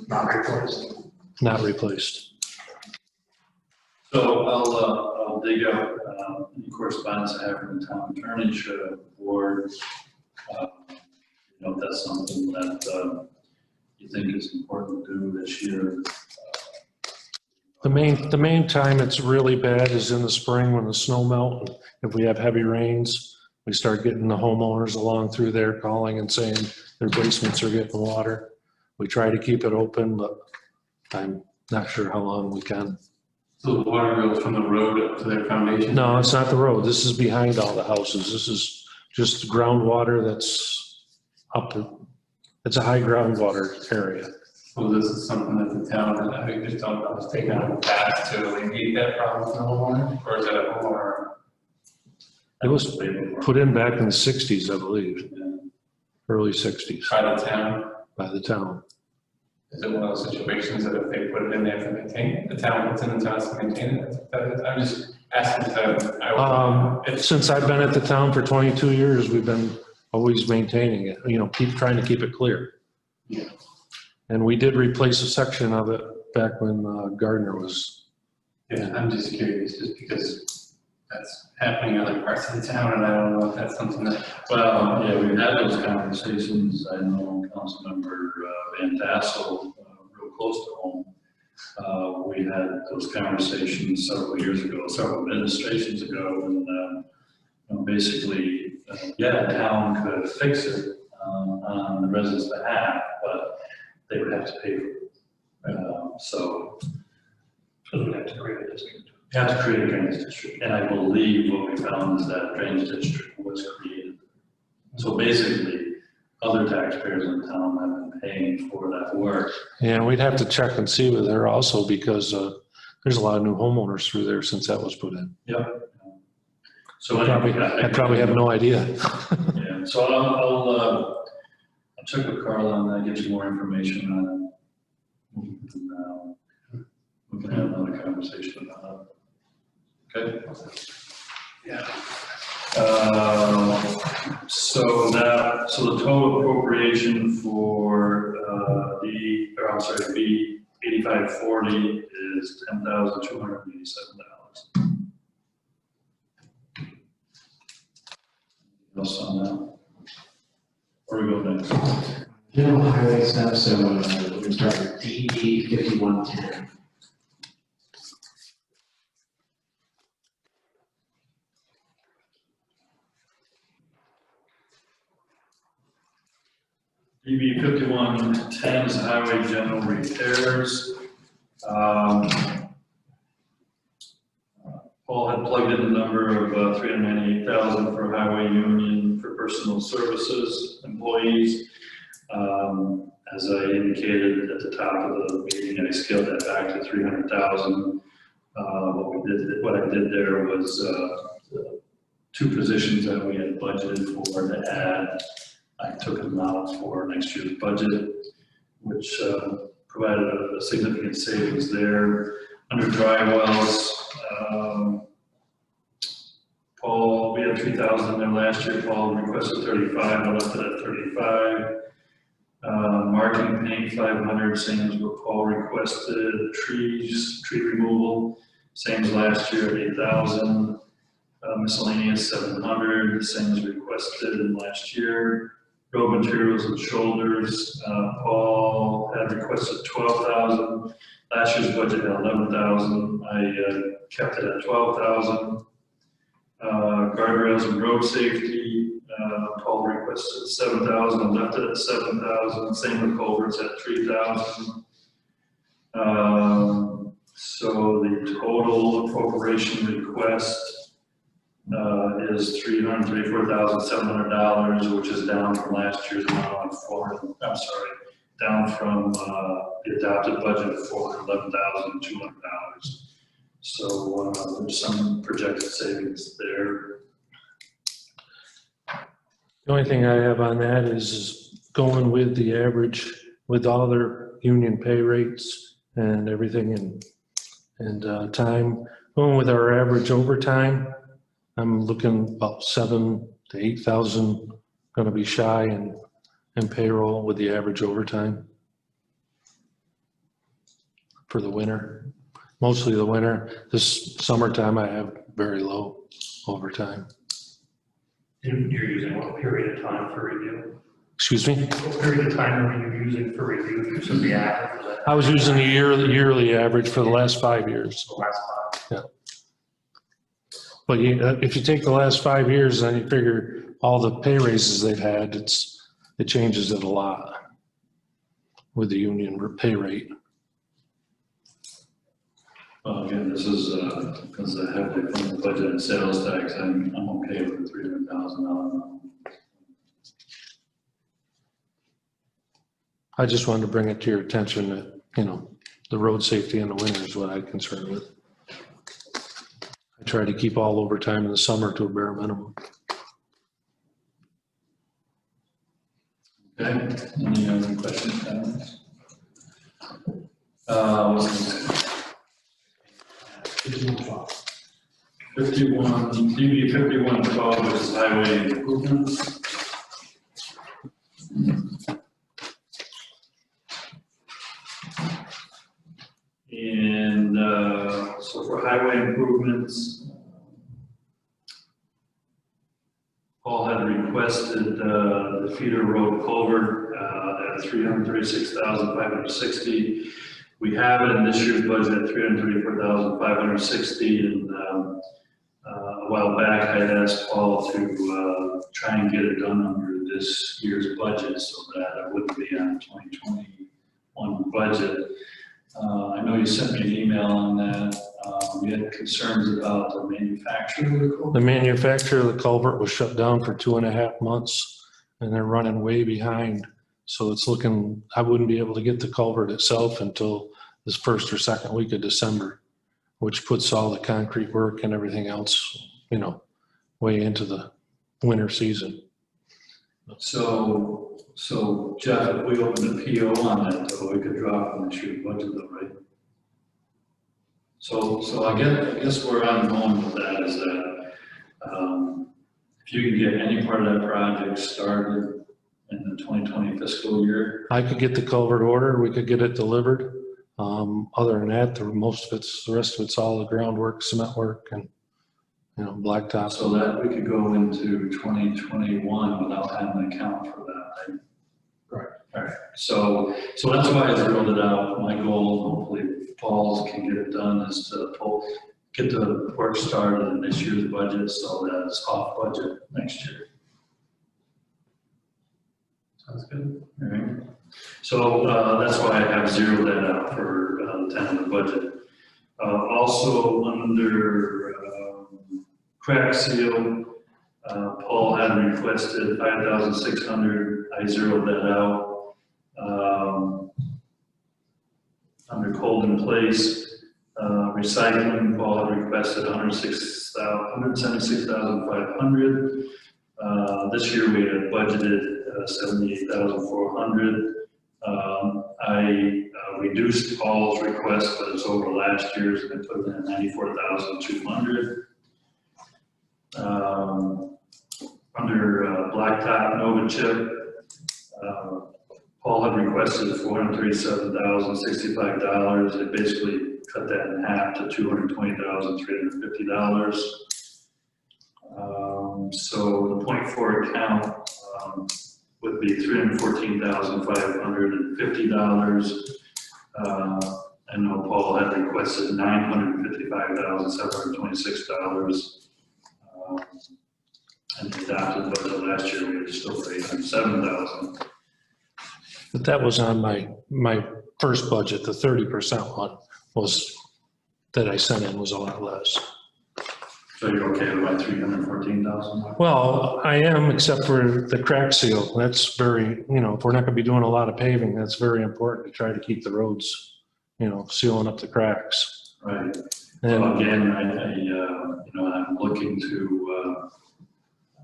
Not replaced. not replaced. So I'll dig up any correspondence I have from the town attorney, should the board, you know, if that's something that you think is important to do this year. The main time it's really bad is in the spring when the snow melt. If we have heavy rains, we start getting the homeowners along through there calling and saying their basements are getting water. We try to keep it open, but I'm not sure how long we can. So the water goes from the road up to their foundation? No, it's not the road. This is behind all the houses. This is just groundwater that's up. It's a high groundwater area. So this is something that the town, I just don't know, is taking on the task to alleviate that problem for the homeowner, or is it a homeowner? It was put in back in the 60s, I believe, early 60s By the town? by the town. Is it one of those situations that if they put it in, they have to maintain it? The town puts in the town to maintain it? I'm just asking that. Since I've been at the town for 22 years, we've been always maintaining it, you know, trying to keep it clear. Yeah. And we did replace a section of it back when Gardner was. Yeah, I'm just curious, just because that's happening in other parts of the town, and I don't know if that's something that. Well, yeah, we've had those conversations. I know Councilmember Van Tassel, real close to home, those conversations several years ago, several administrations ago, and basically, yeah, the town could fix it on the residents' behalf, but they would have to pay for it. So we have to create a district. you have to create a drainage district, and I believe what we found is that drainage district was created. So basically, other taxpayers in town have been paying for that work. Yeah, we'd have to check and see with there also because there's a lot of new homeowners through there since that was put in. Yep. So I probably have no idea. Yeah, so I'll check with Carl on that, get you more information on it. And, we can have another conversation about it. Okay? Yeah. So the total appropriation for B 8540 is $10,287. Else on that? Where we go next? General highway stuff, so we're gonna start with DD 5110. DB 5110 is highway general repairs. Paul had plugged in the number of 398,000 for highway union for personal services employees. As I indicated at the top of the meeting, I scaled that back to 300,000. What I did there was the two positions that we had budgeted for to add. I took them out for next year's budget, which provided a significant savings there. Under dry wells, Paul, we had 3,000 in there last year. Paul requested 35, I left it at 35. Marking paint 500, same as what Paul requested. Tree removal, same as last year at 8,000. Miscellaneous 700, same as requested last year. Road materials and shoulders, Paul had requested 12,000. Last year's budget had 11,000. I kept it at 12,000. Guardrails and road safety, Paul requested 7,000. I left it at 7,000. Same with culverts at 3,000. So the total appropriation request is $334,700, which is down from last year's amount of down from the adopted budget of $411,200. So there's some projected savings there. The only thing I have on that is going with the average, with all their union pay rates and everything and time, going with our average overtime. I'm looking about 7,000 to 8,000, going to be shy in payroll with the average overtime for the winter. Mostly the winter. This summertime I have very low overtime. You're using what period of time for review? Excuse me? What period of time are you using for review? You said the average. I was using the yearly average for the last 5 years. The last 5. Yeah. But if you take the last 5 years, then you figure all the pay raises they've had, it changes it a lot with the union pay rate. Well, again, this is because I heavily funded budget and sales tax. I'm okay with the $300,000. I just wanted to bring it to your attention that, the road safety in the winter is what I'm concerned with. I try to keep all overtime in the summer to a bare minimum. Okay, any other questions, comments? 5112, which is highway improvements. And so for highway improvements, Paul had requested the feeder road culvert at $336,560, we have in this year's budget 334,560, and a while back I had asked Paul to try and get it done under this year's budget so that it wouldn't be on 2021 budget. I know you sent me an email on that. We had concerns about the manufacturer of the culvert. The manufacturer of the culvert was shut down for 2.5 months, and they're running way behind. So it's looking, I wouldn't be able to get the culvert itself until this first or second week of December, which puts all the concrete work and everything else, you know, way into the winter season. So Jeff, if we open the PO on that, though, we could drop from the year's budget though, right? So I guess where I'm going with that is that, if you can get any part of that project started in the 2020 fiscal year. I could get the culvert ordered, we could get it delivered. Other than that, the rest of it's all the groundwork, cement work, and, you know, blacktop. So that we could go into 2021 without having an account for that, right? Right. All right, so that's why I zeroed it out. My goal, hopefully Paul can get it done, is to get the work started in this year's budget so that it's off budget next year. Sounds good. All right. So that's why I have zeroed that out for the tentative budget. Also under crack seal, Paul had requested 5,600. I zeroed that out. Under cold in place, recycling, Paul had requested 176,500. This year we had budgeted 78,400. I reduced Paul's request, but it's over last year's, and I put it in 94,200. Under blacktop Nova chip, Paul had requested $437,065. It basically cut that in half to $220,350. So the 0.4 account would be $314,550. I know Paul had requested $955,726. And the adopted budget last year, we were just over $807,000. But that was on my first budget. The 30% one was, that I sent in, was a lot less. So you're okay with my 314,000? Well, I am, except for the crack seal. That's very, you know, if we're not gonna be doing a lot of paving, that's very important to try to keep the roads, you know, sealing up the cracks. Right. And Well, again, I'm looking to,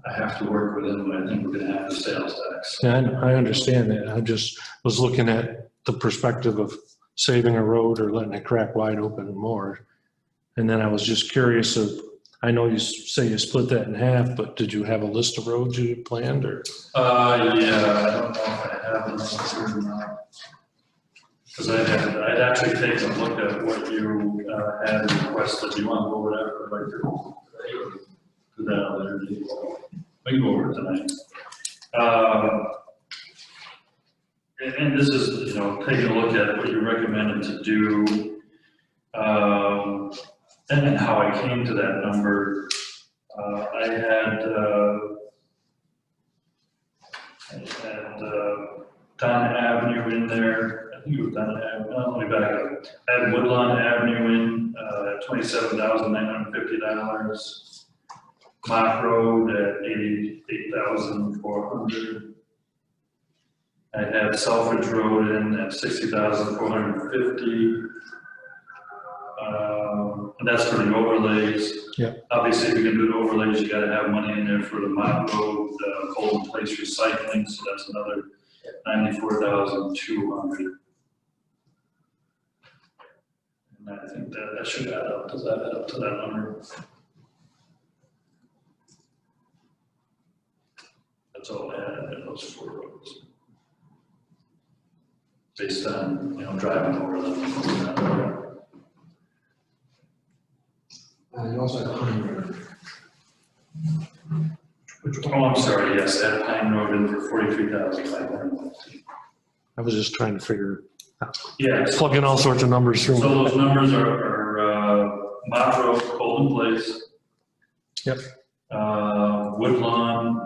I have to work with him, but I think we're gonna have the sales tax. and I understand that. I just was looking at the perspective of saving a road or letting it crack wide open more. And then I was just curious of, I know you say you split that in half, but did you have a list of roads you had planned, or? Yeah, I don't know if I have it here or not. Because I'd actually take a look at what you had requested. You want to go over that for like today, or do that other day? We can go over it tonight. And this is, taking a look at what you recommended to do, and how I came to that number. I had Don Avenue in there. I think it was Don Avenue. No, let me back up. I had Woodlawn Avenue in at $27,950. Mock Road at $88,400. I had Selfridge Road in at $60,450. And that's for the overlays. Yeah. Obviously, if you're gonna do the overlays, you gotta have money in there for the Mock Road, cold in place recycling, so that's another 94,200. And I think that should add up. Does that add up to that number? That's all I had in those 4 roads. Based on, driving over them. You also have Pine Road. Oh, I'm sorry, yes, at Pine Road in for 43,550. I was just trying to figure Yeah, so Plug in all sorts of numbers through. those numbers are Moreau, Colton Place. Yep. Woodlawn,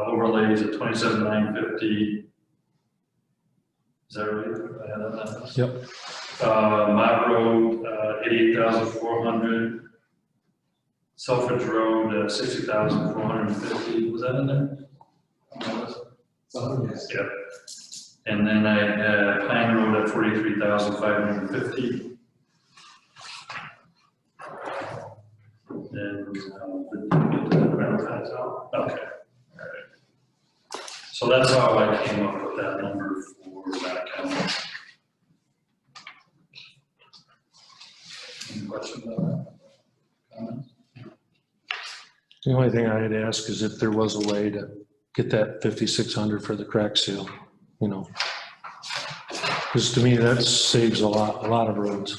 overlays at 27,950. Is that right? I had that. Yep. Mott Road, 88,400. Selfridge Road, 60,450. Was that in there? Yes. Yep. And then I had Pine Road at 43,550. Then, did you get that advertised out? Okay, all right. So that's how I came up with that number for that account. Any questions on that? Comments? The only thing I'd ask is if there was a way to get that 5,600 for the crack seal, you know. Because to me, that saves a lot of roads.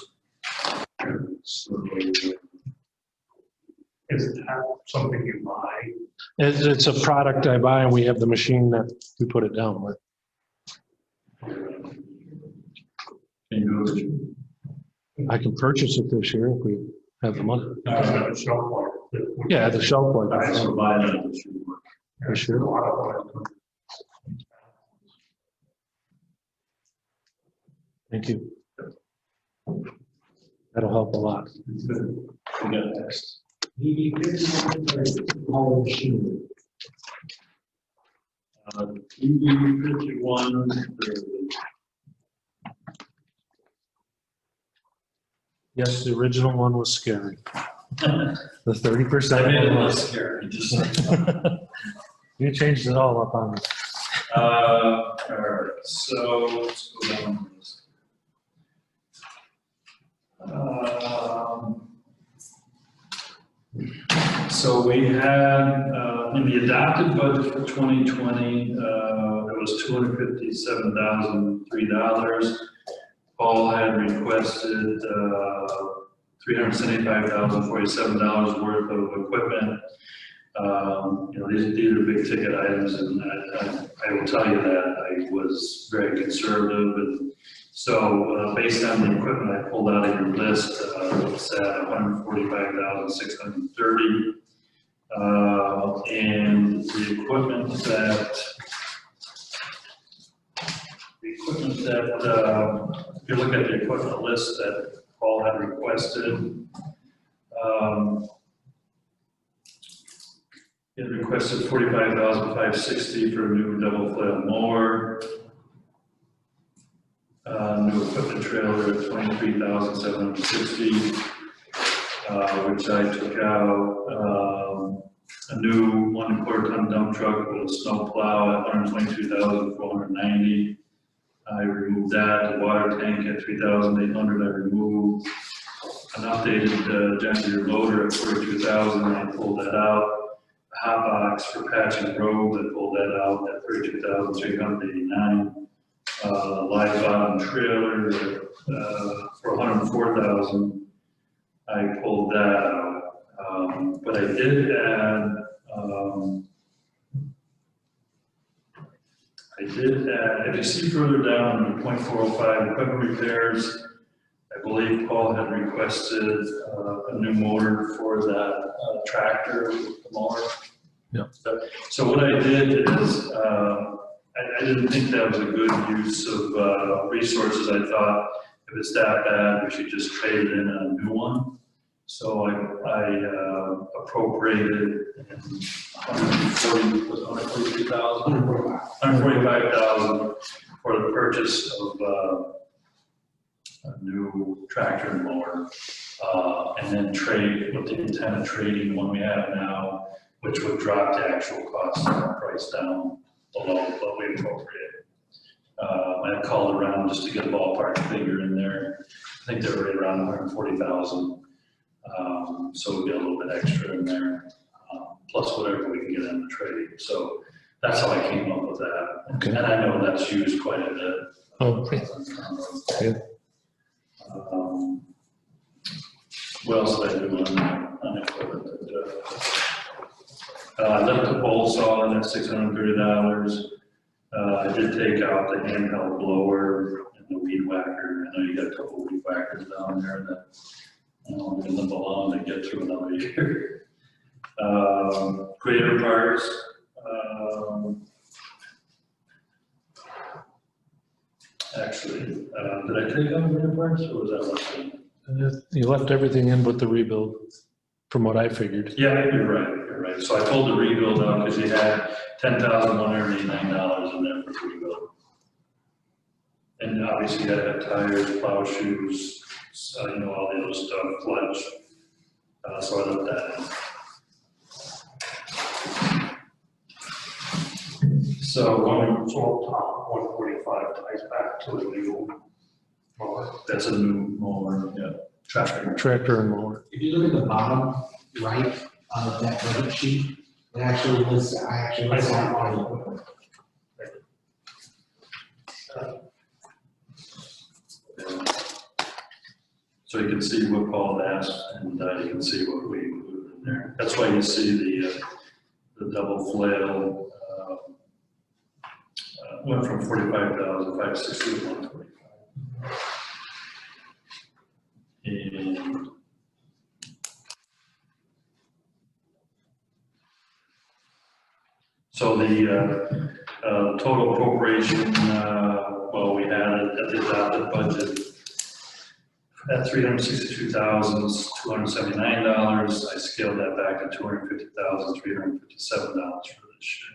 Is that something you buy? It's a product I buy and we have the machine that we put it down with. Can you I can purchase it this year if we have the money. The shelf life. Yeah, the shelf go? I life. survived it. For sure. A lot of oil. Thank you. That'll help a lot. We got next. The 51 machine. EV 51. Yes, the original one was scary. The 30%. I made it less scary, just. You changed it all up on me. All right, so let's go down this. So we had, in the adopted budget for 2020, it was $257,003. Paul had requested $375,047 worth of equipment. You know, these are big ticket items, and I will tell you that I was very conservative, and so based on the equipment I pulled out of your list, it's at $145,630, and the equipment that if you look at the equipment list that Paul had requested. He had requested $45,560 for a new double flail mower. New equipment trailer at $23,760, which I took out. A new 1/4 ton dump truck with a snow plow at $122,490. I removed that. The water tank at $3,800. I removed an updated John Deere loader at $42,000. I pulled that out. A hot box for patching roads. I pulled that out at $32,389. Live bottom trailer for $104,000. I pulled that out. But I did add. If you see further down in .405 equipment repairs, I believe Paul had requested a new motor for that tractor, the mower. Yep. So what I did is, I didn't think that was a good use of resources. I thought if it's that bad, we should just trade it in a new one. So I appropriated $145,000 for the purchase of a new tractor and mower, and then trade with the intent of trading the one we have now, which would drop the actual cost price down below what we appropriated. I called around just to get a ballpark figure in there. I think they're right around 140,000. So we'll get a little bit extra in there, plus whatever we can get in the trade. So that's how I came up with that. Okay. And I know that's used quite a bit. Oh, okay. What else did I do on equipment? I left the pole saw in at $630. I did take out the handheld blower and the weed whacker. I know you got a couple weed whackers down there that, you know, leave them alone to get through another year. Creative parts, actually, did I take out creative parts or was that last one? You left everything in but the rebuild, from what I figured. Yeah, you're right. So I pulled the rebuild out because you had $10,189 in there for rebuild. And obviously you gotta have tires, plow shoes, you know, all the other stuff, clutch. So I left that in. So Top 145 ties back to the legal mower. that's a new mower, yeah, tractor. Tractor and mower. If you look at the bottom right of that budget sheet, it actually lists, I actually list out all the equipment. So you can see what Paul asked, and you can see what we included in there. That's why you see the double flail went from 45,560 to 145. And so the total appropriation, well, we had it at the adopted budget at $362,279. I scaled that back to $250,357 for this year.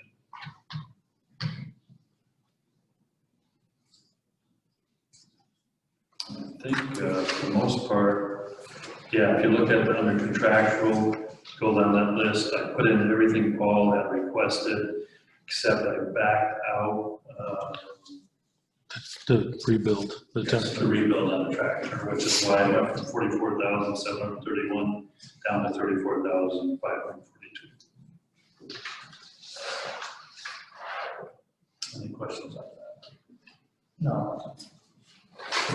I think for the most part, yeah, if you look at the under contractual, go down that list, I put in everything Paul had requested, except I backed out To rebuild the the temp. rebuild on the tractor, which is why I went from 44,731 down to 34,542. Any questions on that? No.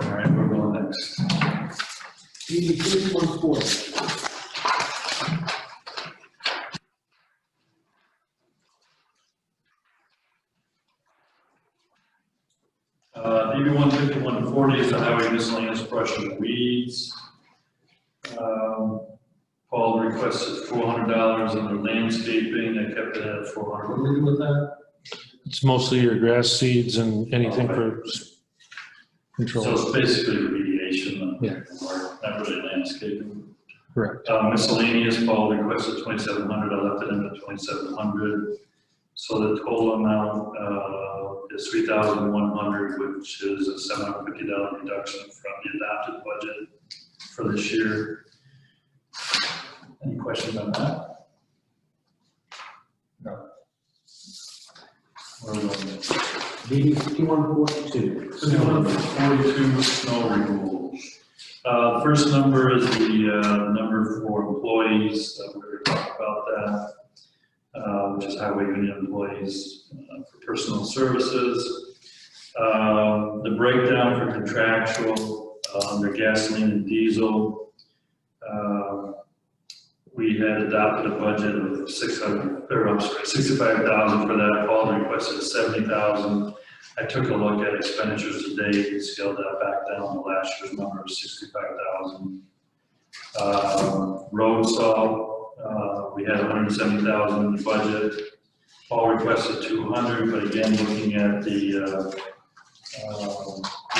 All right, we're going next. DD 3140. DB 150, 140 is the highway miscellaneous brush and weeds. Paul requested $400 under landscaping. I kept it at 400. What do we do with that? It's mostly your grass seeds and anything for So control. it's basically remediation. Yeah. Not really landscaping. Correct. Miscellaneous, Paul requested 2,700. I left it in at 2,700. So the total amount is 3,100, which is a $750 reduction from the adopted budget for this year. Any questions on that? No. Where are we going? DD 5142. 42 snow removals. First number is the number for employees. We were talking about that. Which is highway union employees for personal services. The breakdown for contractual under gasoline and diesel. We had adopted a budget of 65,000 for that. Paul requested 70,000. I took a look at expenditures to date and scaled that back down to last year's number of 65,000. Road salt. We had 170,000 in the budget. Paul requested 200, but again, looking at the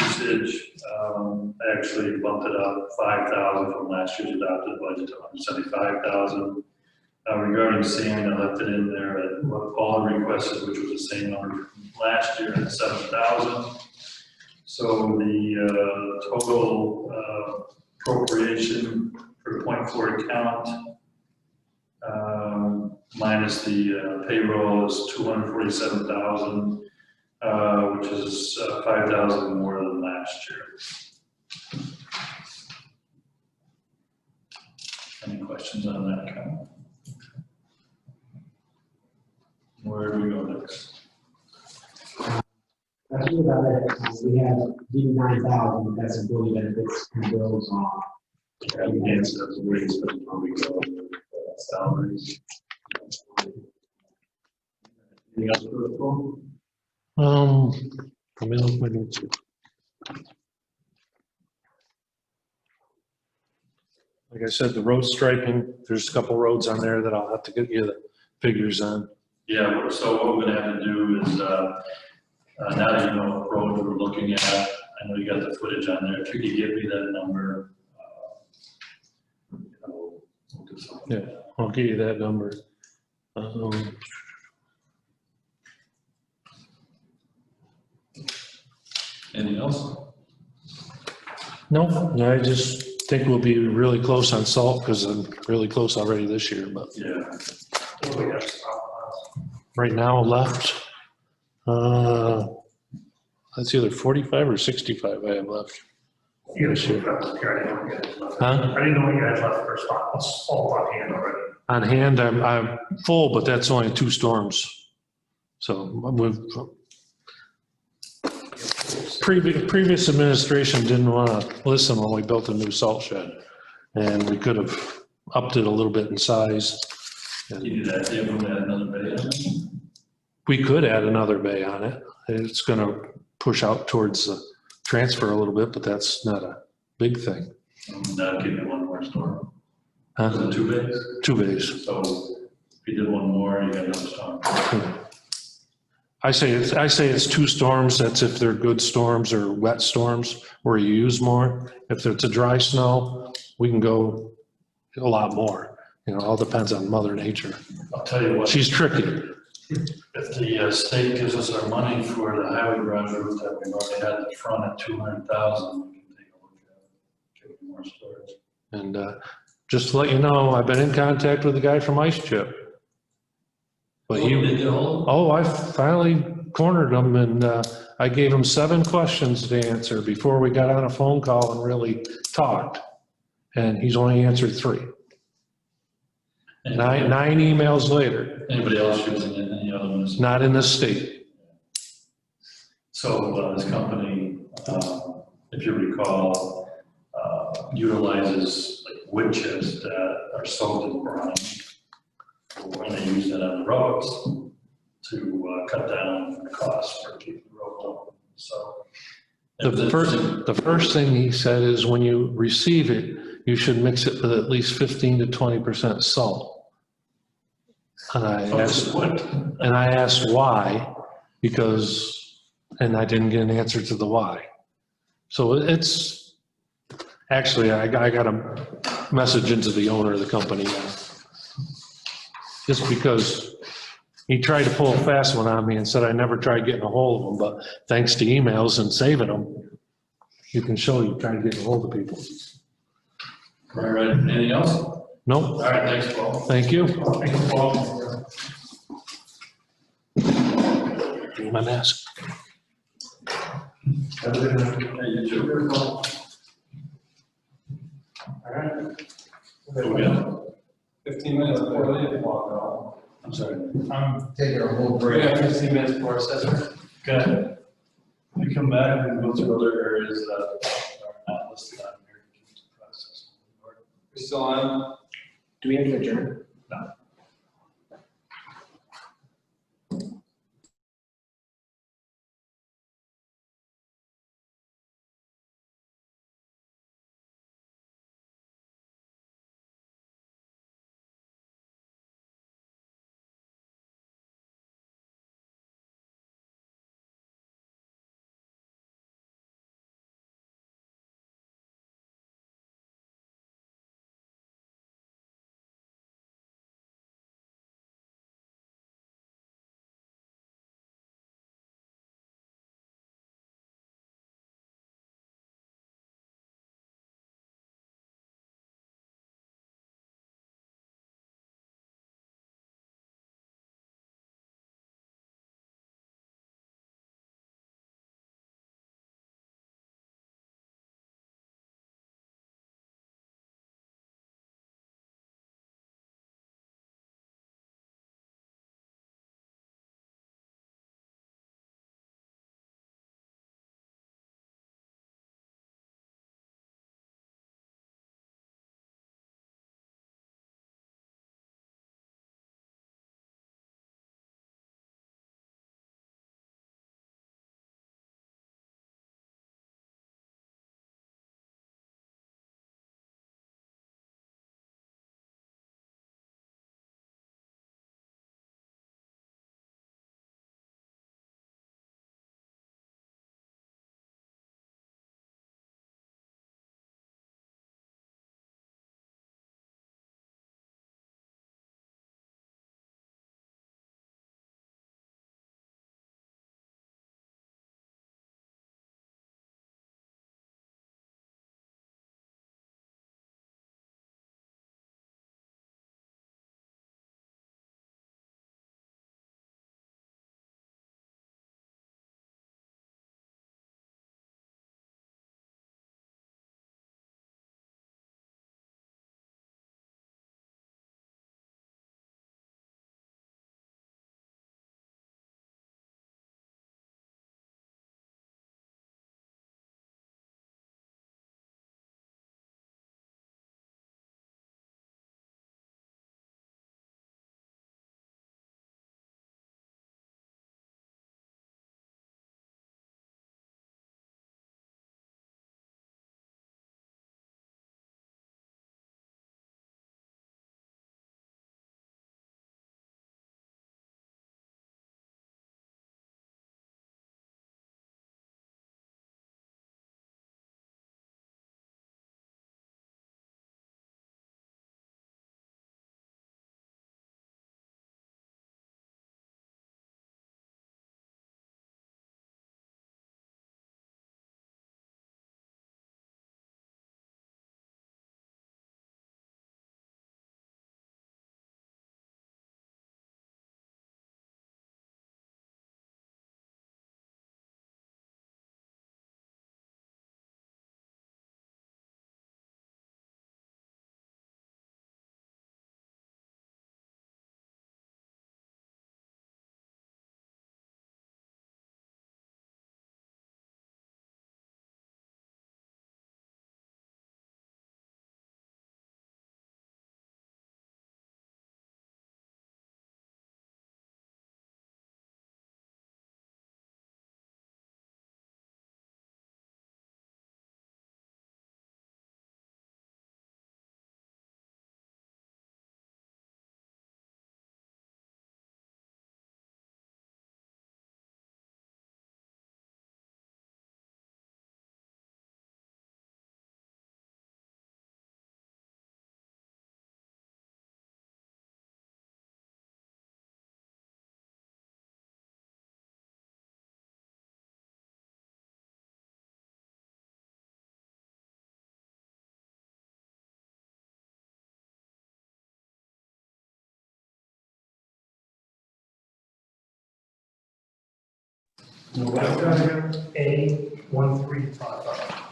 usage, I actually bumped it up 5,000 from last year's adopted budget to 175,000. Regarding sand, I left it in there at what Paul requested, which was the same number from last year at 7,000. So the total appropriation for the .4 account minus the payroll is 247,000, which is 5,000 more than last year. Any questions on that account? Where do we go next? That's really about it. We have DD 9000, that's employee benefits and bills on. Answer that's ways, but probably go salaries. Any other critical? Let me look my notes. Like I said, the road striping, there's a couple roads on there that I'll have to get you the figures on. Yeah, so what we're gonna have to do is, now that you know what road we're looking at, I know you got the footage on there, if you could give me that number. We'll do something. Yeah, I'll give you that number. Anything else? No, I just think we'll be really close on salt because I'm really close already this year, but Yeah. What do we have stockpiles? right now left, that's either 45 or 65 I have left. You guys should have up here. I didn't know you guys left. Huh? I didn't know you guys left for stock, it's all on hand already. On hand, I'm full, but that's only 2 storms. So we've, previous administration didn't want to listen when we built a new salt shed. And we could have upped it a little bit in size. And You do that, you want to add another bay on it? we could add another bay on it. It's going to push out towards the transfer a little bit, but that's not a big thing. That'll give you one more storm. Huh? Was it 2 bays? 2 bays. So if you did one more, you got another storm. I say it's 2 storms. That's if they're good storms or wet storms where you use more. If it's a dry snow, we can go a lot more. You know, all depends on Mother Nature. I'll tell you what. She's tricky. If the state gives us our money for the highway garage roof that we've already had at the front at 200,000, we can take a look at it, give you more storage. And just to let you know, I've been in contact with the guy from Ice Chip. But I finally cornered him and I gave him 7 questions to answer before we got on a phone call and really talked. And he's only answered 3. 9 emails later. Anybody else using any other municipal? Not in this state. So this company, if you recall, utilizes like wood chips that are soaked in brine. And they use that on the roads to cut down the cost for keeping the road open. So. The first thing he said is when you receive it, you should mix it with at least 15 to 20% salt. And I asked why, because, and I didn't get an answer to the why. So it's, actually, I got a message into the owner of the company. Just because he tried to pull a fast one on me and said I never tried getting a hold of him, but thanks to emails and saving them, you can show you trying to get a hold of people. All right, anything else? Nope. All right, thanks, Paul. Thank you. Thank you, Paul. Give me my mask. Have a good night. Hey, you too. All right. What do we got? 15 minutes before they walk out. I'm sorry. I'm taking a whole We break. got 15 minutes before assessment. Okay. We come back and go through other areas that are not listed on here. We still on? Do we have to adjourn? No. A1355.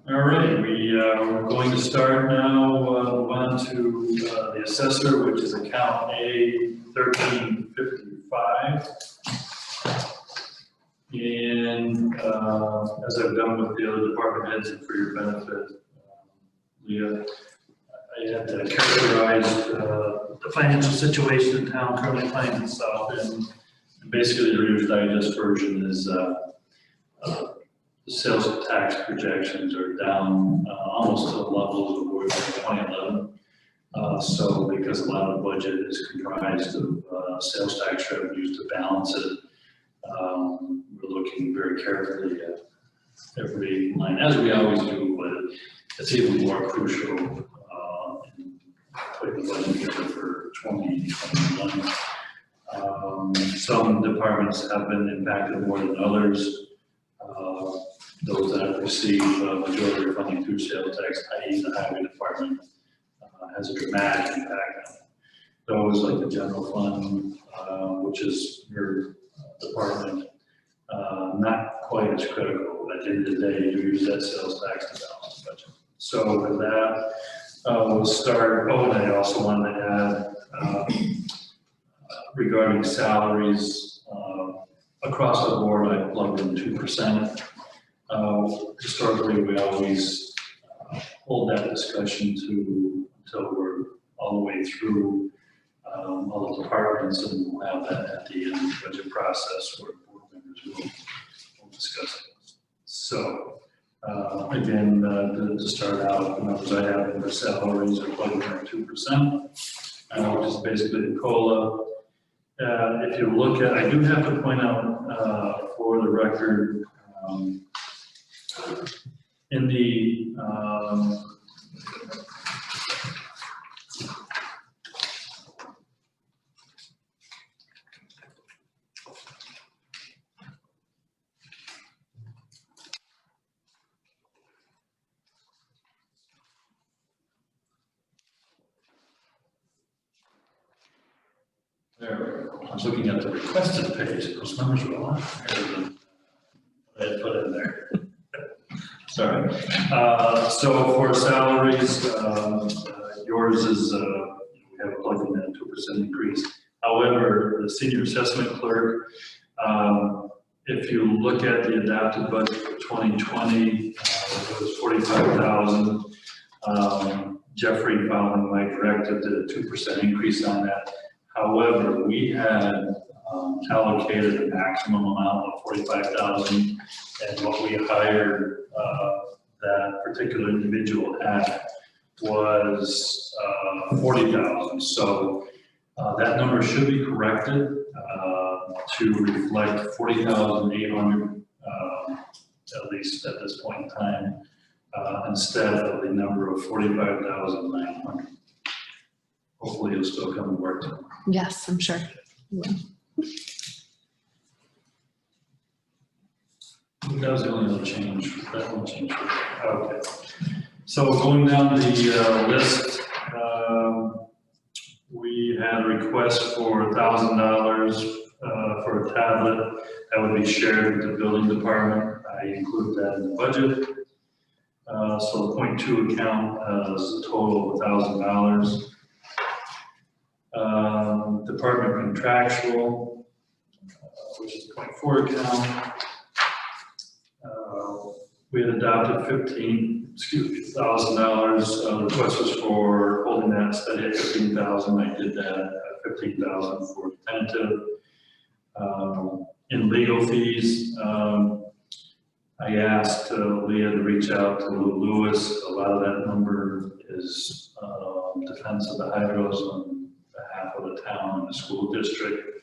All right, we're going to start now, move on to the assessor, which is account A1355. And as I've done with the other department heads and for your benefit, Leah, I had to characterize the financial situation the town currently finds itself in. And basically, the Reader's Digest version is the sales tax projections are down almost to the levels of where they were in 2011. So because a lot of the budget is comprised of sales tax revenues to balance it, we're looking very carefully at every line, as we always do, but it's even more crucial in putting the budget together for 2021. Some departments have been impacted more than others. Those that receive majority of funding through sales tax, i.e. the highway department, has a dramatic impact on those like the general fund, which is your department, not quite as critical. At the end of the day, you use that sales tax to balance the budget. So with that, we'll start. Oh, and I also wanted to add regarding salaries, across the board, I plugged in 2%. Historically, we always hold that discussion until we're all the way through all the departments, and we'll have that at the end of the budget process where board members will discuss it. So again, to start out, the numbers I have for salaries are plugging in at 2%, which is basically the COLA. If you look at, I do have to point out for the record, in the there, I was looking at the requested page, those numbers were a lot higher than I had put in there. Sorry. So for salaries, yours is, we have a plug in at 2% increase. However, the senior assessment clerk, if you look at the adopted budget for 2020, it was 45,000. Jeffrey, following my directive, did a 2% increase on that. However, we had allocated a maximum amount of 45,000, and what we hired that particular individual at was 40,000. So that number should be corrected to reflect 40,800 at least at this point in time, instead of the number of 45,900. Hopefully you'll still come to work tomorrow. Yes, I'm sure. That was the only other change. That one change. Okay. So going down the list, we had a request for $1,000 for a tablet that would be shared with the building department. I include that in the budget. So the 0.2 account is a total of $1,000. Department contractual, which is the 0.4 account. We had adopted $1,000. The request was for holding that steady at 15,000. I did that at 15,000 for tentative. In legal fees, I asked Leah to reach out to Lou Lewis. A lot of that number is defense of the hydros on behalf of the town and the school district.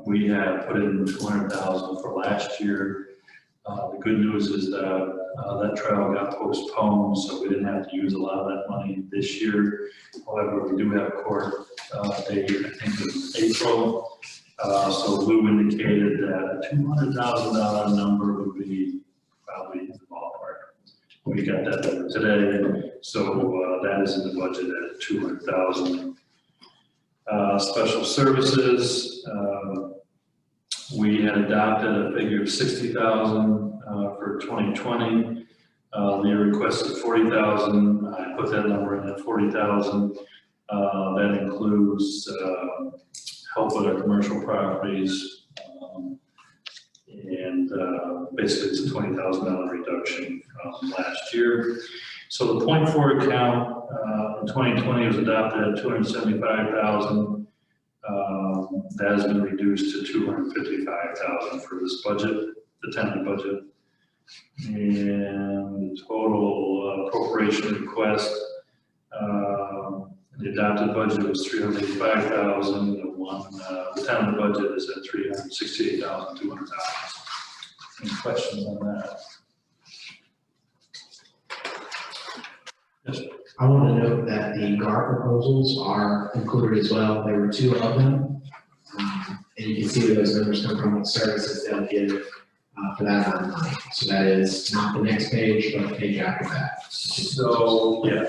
We had put in 200,000 for last year. The good news is that that trial got postponed, so we didn't have to use a lot of that money this year. However, we do have a court date, I think in April. So Lou indicated that a $200,000 number would be probably in the ballpark. We got that number today, so that is in the budget at $200,000. Special services, we had adopted a figure of 60,000 for 2020. They requested 40,000. I put that number in at 40,000. That includes help with our commercial properties, and basically it's a $20,000 reduction from last year. So the point forward account in 2020 was adopted at 275,000. That has been reduced to 255,000 for this budget, the tentative budget. And the total appropriation request, the adopted budget was 385,000. The tentative budget is at 368,200. Any questions on that? Yes. I want to note that the GAR proposals are included as well. There were 2 of them. And you can see where those numbers come from, what services they'll give for that amount of money. So that is not the next page, but the page after that. So, yeah,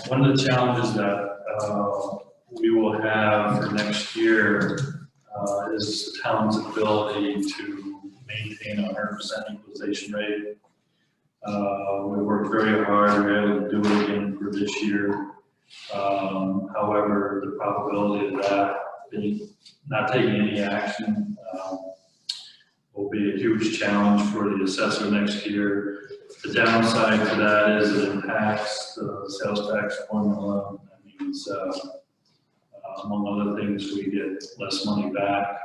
one of the challenges that we will have for next year is the town's ability to maintain a 100% equalization rate. We worked very hard, we were able to do it again for this year. However, the probability of that not taking any action will be a huge challenge for the assessor next year. The downside to that is it impacts the sales tax formula. That means, among other things, we get less money back.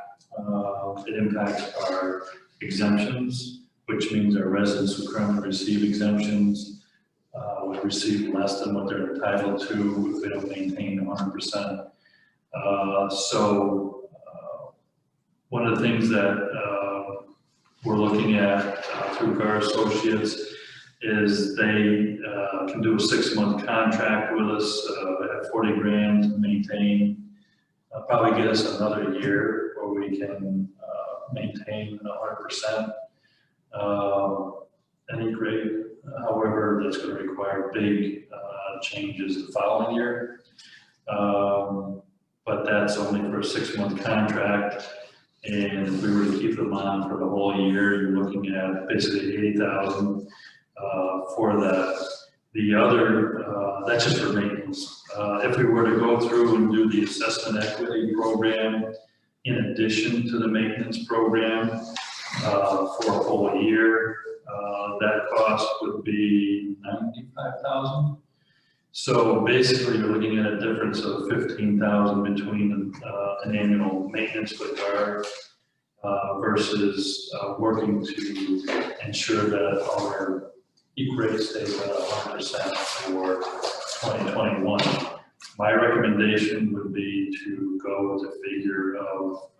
It impacts our exemptions, which means our residents who currently receive exemptions will receive less than what they're entitled to if they don't maintain 100%. One of the things that we're looking at through our associates is they can do a 6-month contract with us at 40 grand to maintain, probably get us another year where we can maintain 100% any grade. However, that's going to require big changes the following year. But that's only for a 6-month contract. And if we were to keep them on for the whole year, you're looking at basically 80,000 for that. The other, that's just for maintenance. If we were to go through and do the assessment equity program in addition to the maintenance program for a whole year, that cost would be 95,000. So basically, you're looking at a difference of 15,000 between an annual maintenance with GAR versus working to ensure that our E-rate stays at 100% for 2021. My recommendation would be to go with a figure of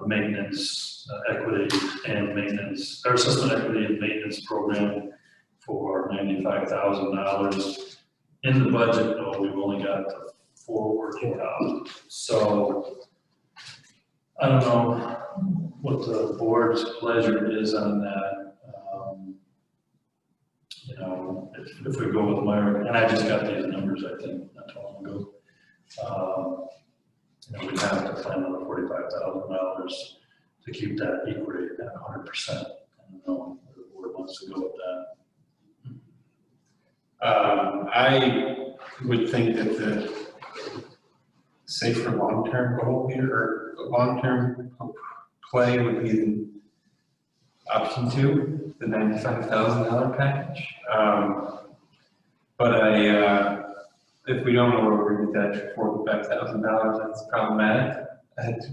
the maintenance equity and maintenance, or assessment equity and maintenance program for $95,000. In the budget, though, we've only got 440,000. So I don't know what the board's pleasure is on that. You know, if we go with Myra, and I just got these numbers, I think, not too long ago. You know, we have to plan on $45,000 to keep that equity at 100%. I don't know where the board wants to go with that. I would think that the safer long-term goal here, or long-term play would be option 2, the $95,000 package. But if we don't know where we're going to get that $45,000, that's problematic.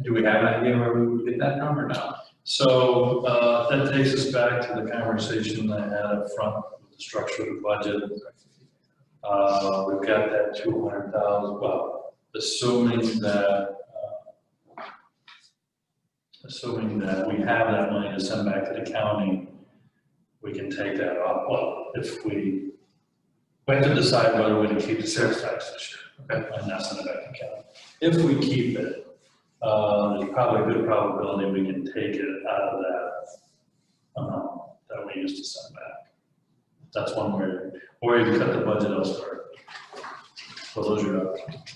Do we have an idea where we would get that from or not? So that takes us back to the conversation I had up front with the structure of the budget. We've got that 200,000. Well, assuming that we have that money to send back to the county, we can take that off. Well, if we have to decide whether we're going to keep the sales tax this year, okay, and not send it back to the county. If we keep it, there's probably a good probability we can take it out of that amount that we used to send back. That's one way, or you can cut the budget elsewhere. So those are options.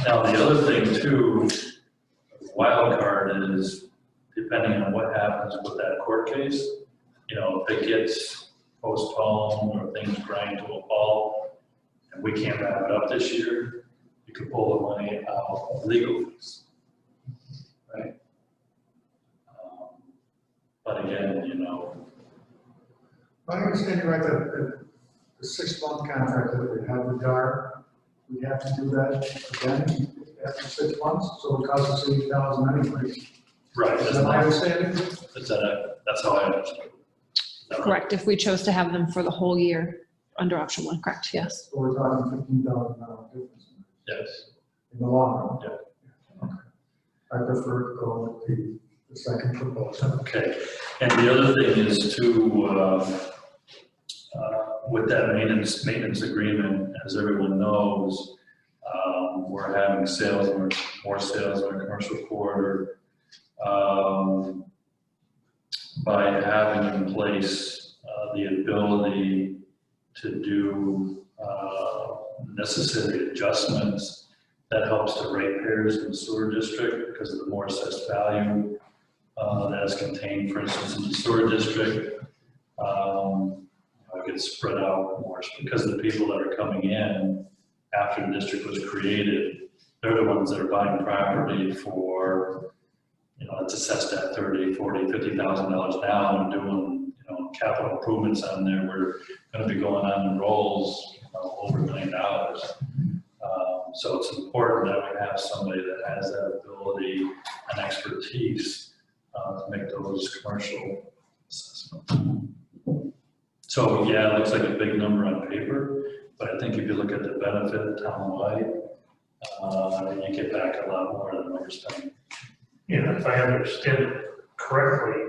Now, the other thing too, wild card is depending on what happens with that court case, you know, if it gets postponed or things grind to a halt and we can't wrap it up this year, you could pull the money out of legal fees, right? But again, you know. I understand you're right, the 6-month contract that we have with DAR, we have to do that again after 6 months, so it costs us $80,000 anyways. Right. Is that my understanding? That's how I understand it. Is that right? Correct, if we chose to have them for the whole year under option one, correct, yes. So we're talking $15,000 difference Yes. in the long run. Yeah. Okay. I prefer to go with the second proposal. Okay, and the other thing is to, with that maintenance agreement, as everyone knows, we're having sales, more sales in our commercial corridor. By having in place the ability to do necessary adjustments, that helps the ratepayers in the sewer district because of the more assessed value that is contained, for instance, in the sewer district. It gets spread out more because the people that are coming in after the district was created, they're the ones that are buying property for, you know, it's assessed at $30,000, $40,000, $50,000 now, and doing, you know, capital improvements on there. We're going to be going on in rolls, you know, over $1 million. So it's important that we have somebody that has that ability and expertise to make those commercial assessments. So yeah, it looks like a big number on paper, but I think if you look at the benefit town-wide, you get back a lot more than what you're spending. Yeah, if I understand it correctly,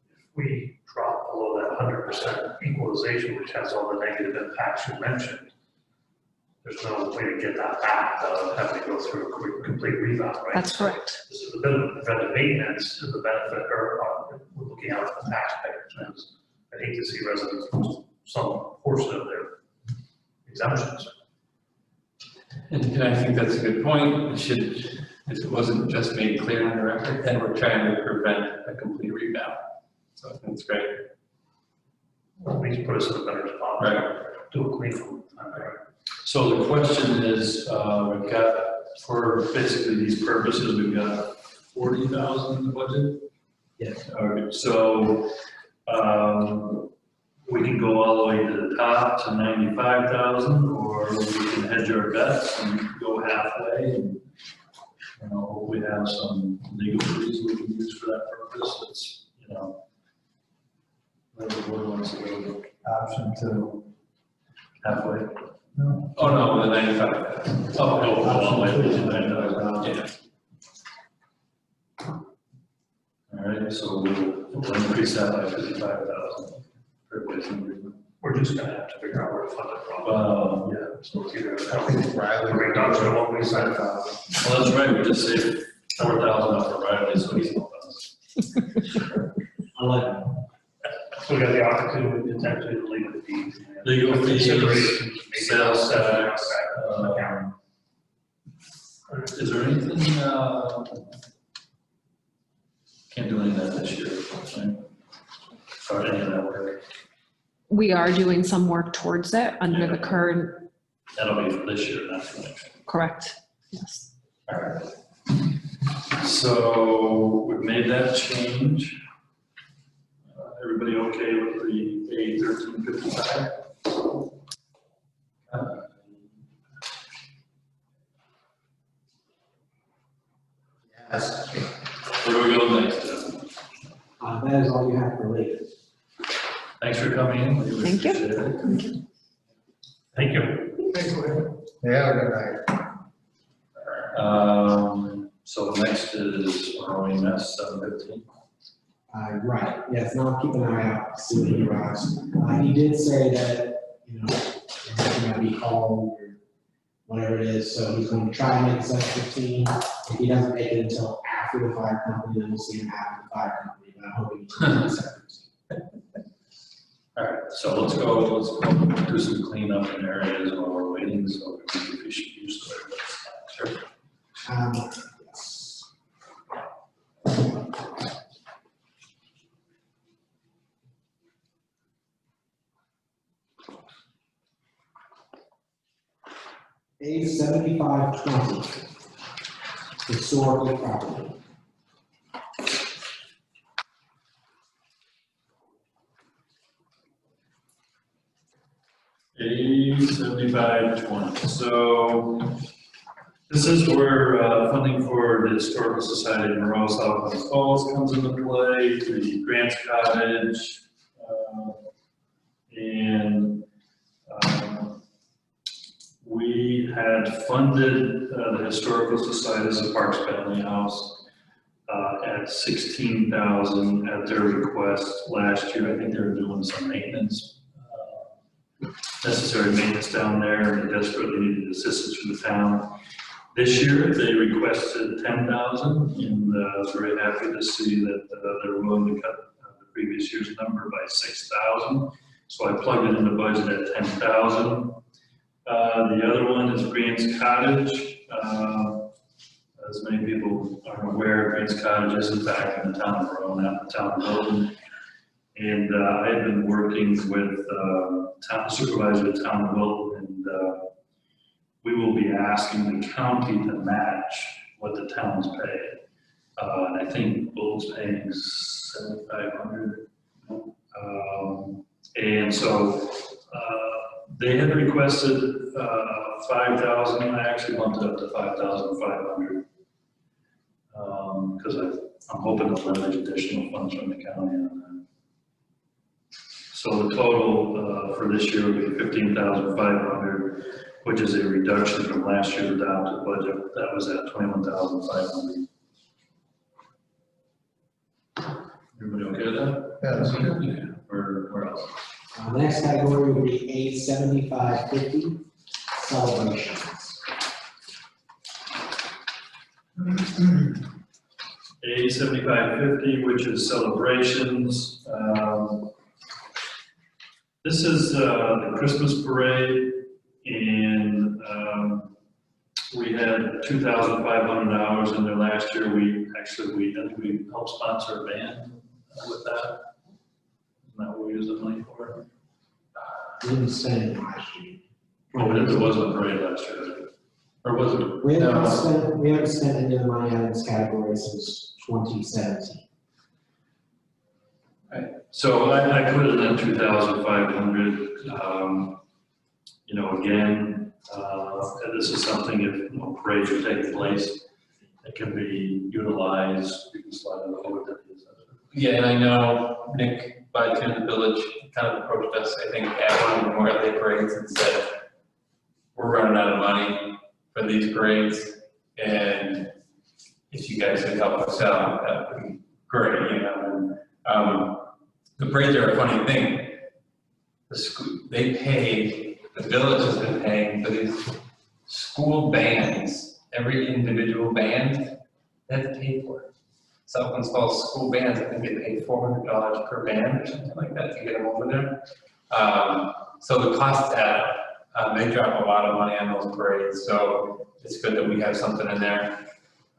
if we drop below that 100% equalization, which has all the negative impacts you mentioned, there's no way to get that back without having to go through a complete rebound, right? That's correct. This is the preventive maintenance is the benefit, or we're looking out for the taxpayers. And I hate to see residents lose some portion of their exemptions. And I think that's a good point. It wasn't just made clear on the record, and we're trying to prevent a complete rebound. So I think it's great. Or at least put us in a better spot. Right. Do a clean one. So the question is, we've got, for basically these purposes, we've got 40,000 in the budget? Yes. Okay, so, we can go all the way to the top to 95,000, or we can hedge our bets and go halfway and, you know, hopefully have some legal fees we can use for that purpose. It's, you know, whatever the board wants to go Option 2. halfway. Oh, no, the 95. Oh, no, all the way to 95,000. Yeah. All right, so we'll increase that by 55,000 for replacement agreement. We're just gonna have to figure out where to fund it from. Yeah. So it's either I think Riley. reduction of what we said. Well, that's right, we just saved 4,000 off for Riley, so he's helping us. I'll let So we got the opportunity potentially to legal fees. Legal fees, Consideration, sales tax, account. Is there anything, can't do any of that this year, right? Or any of that work? We are doing some work towards it under the current, That'll be for this year, not for next year. correct, yes. All right. So we've made that change. Everybody okay with the A1355? Yes. Where do we go next? That is all you have for later. Thanks for coming in. We Thank you. appreciate it. Thank you. Thanks, William. Yeah, good night. So next is Moreau EMS 715. Right, yes, and I'll keep an eye out, to see what he arrives. He did say that, you know, it's gonna be called or whatever it is, so he's going to try and make it 7:15. If he doesn't make it until after the fire company, then we'll see him after the fire company, but I'm hoping he's going to 7:15. All right, so let's go do some cleanup in areas while we're waiting, so we should use the. Sure. Yes. A 7520, historical property. A7520, so this is where funding for the Historical Society of Moreau, South Falls comes into play, the Grants Cottage, and we had funded the Historical Society as a Parks Family House at $16,000 at their request last year. I think they were doing some maintenance, necessary maintenance down there, and they desperately needed assistance from the town. This year, they requested $10,000, and I was very happy to see that they were willing to cut the previous year's number by $6,000. So I plugged it in the budget at $10,000. The other one is Grants Cottage. As many people are aware, Grants Cottage is in fact in the town of Moreau, not the town of Milton. And I have been working with town supervisor of the town of Milton, and we will be asking the county to match what the towns pay. And I think Milton's paying $7,500. And so they had requested 5,000. I actually bumped it up to 5,500 because I'm hoping to leverage additional funds from the county on that. So the total for this year will be 15,500, which is a reduction from last year's adopted budget. That was at 21,500. Everybody okay with that? Yeah, that's good. Yeah. Where else? The next category would be A 7550, celebrations. A 7550, which is celebrations. This is the Christmas parade, and we had $2,500 in there last year. We helped sponsor a band with that. Isn't that what we used the money for? We didn't spend it last year. Oh, there wasn't a parade last year, or was it? We haven't spent any of the money out of this category since 2017. So I put it in 2,500. You know, again, this is something if parades are taking place, it can be utilized. You can slide it over to the. Yeah, and I know Nick Byton in the village kind of approached us, I think, at one of the Memorial Day parades and said, we're running out of money for these parades, and if you guys could help us out, that would be great, you know. And, the parades are a funny thing. The village has been paying for these school bands, every individual band, they have to pay for it. Southland Falls school bands, I think they pay $400 per band or something like that to get them over there. So the costs add up. They drop a lot of money on those parades, so it's good that we have something in there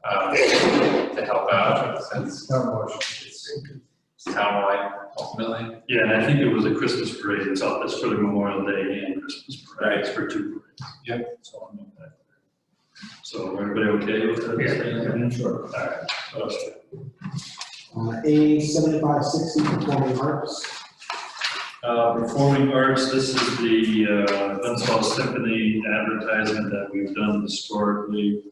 to help out since it's townwide ultimately. Yeah, and I think it was a Christmas parade. It's for the Memorial Day and Christmas parade. It's for two parades. Yep. So I'll note that. So everybody okay with that? Yeah, sure. All right. What else? A 7560, performing arts. Performing arts, this is the Glens Falls Symphony advertisement that we've done historically.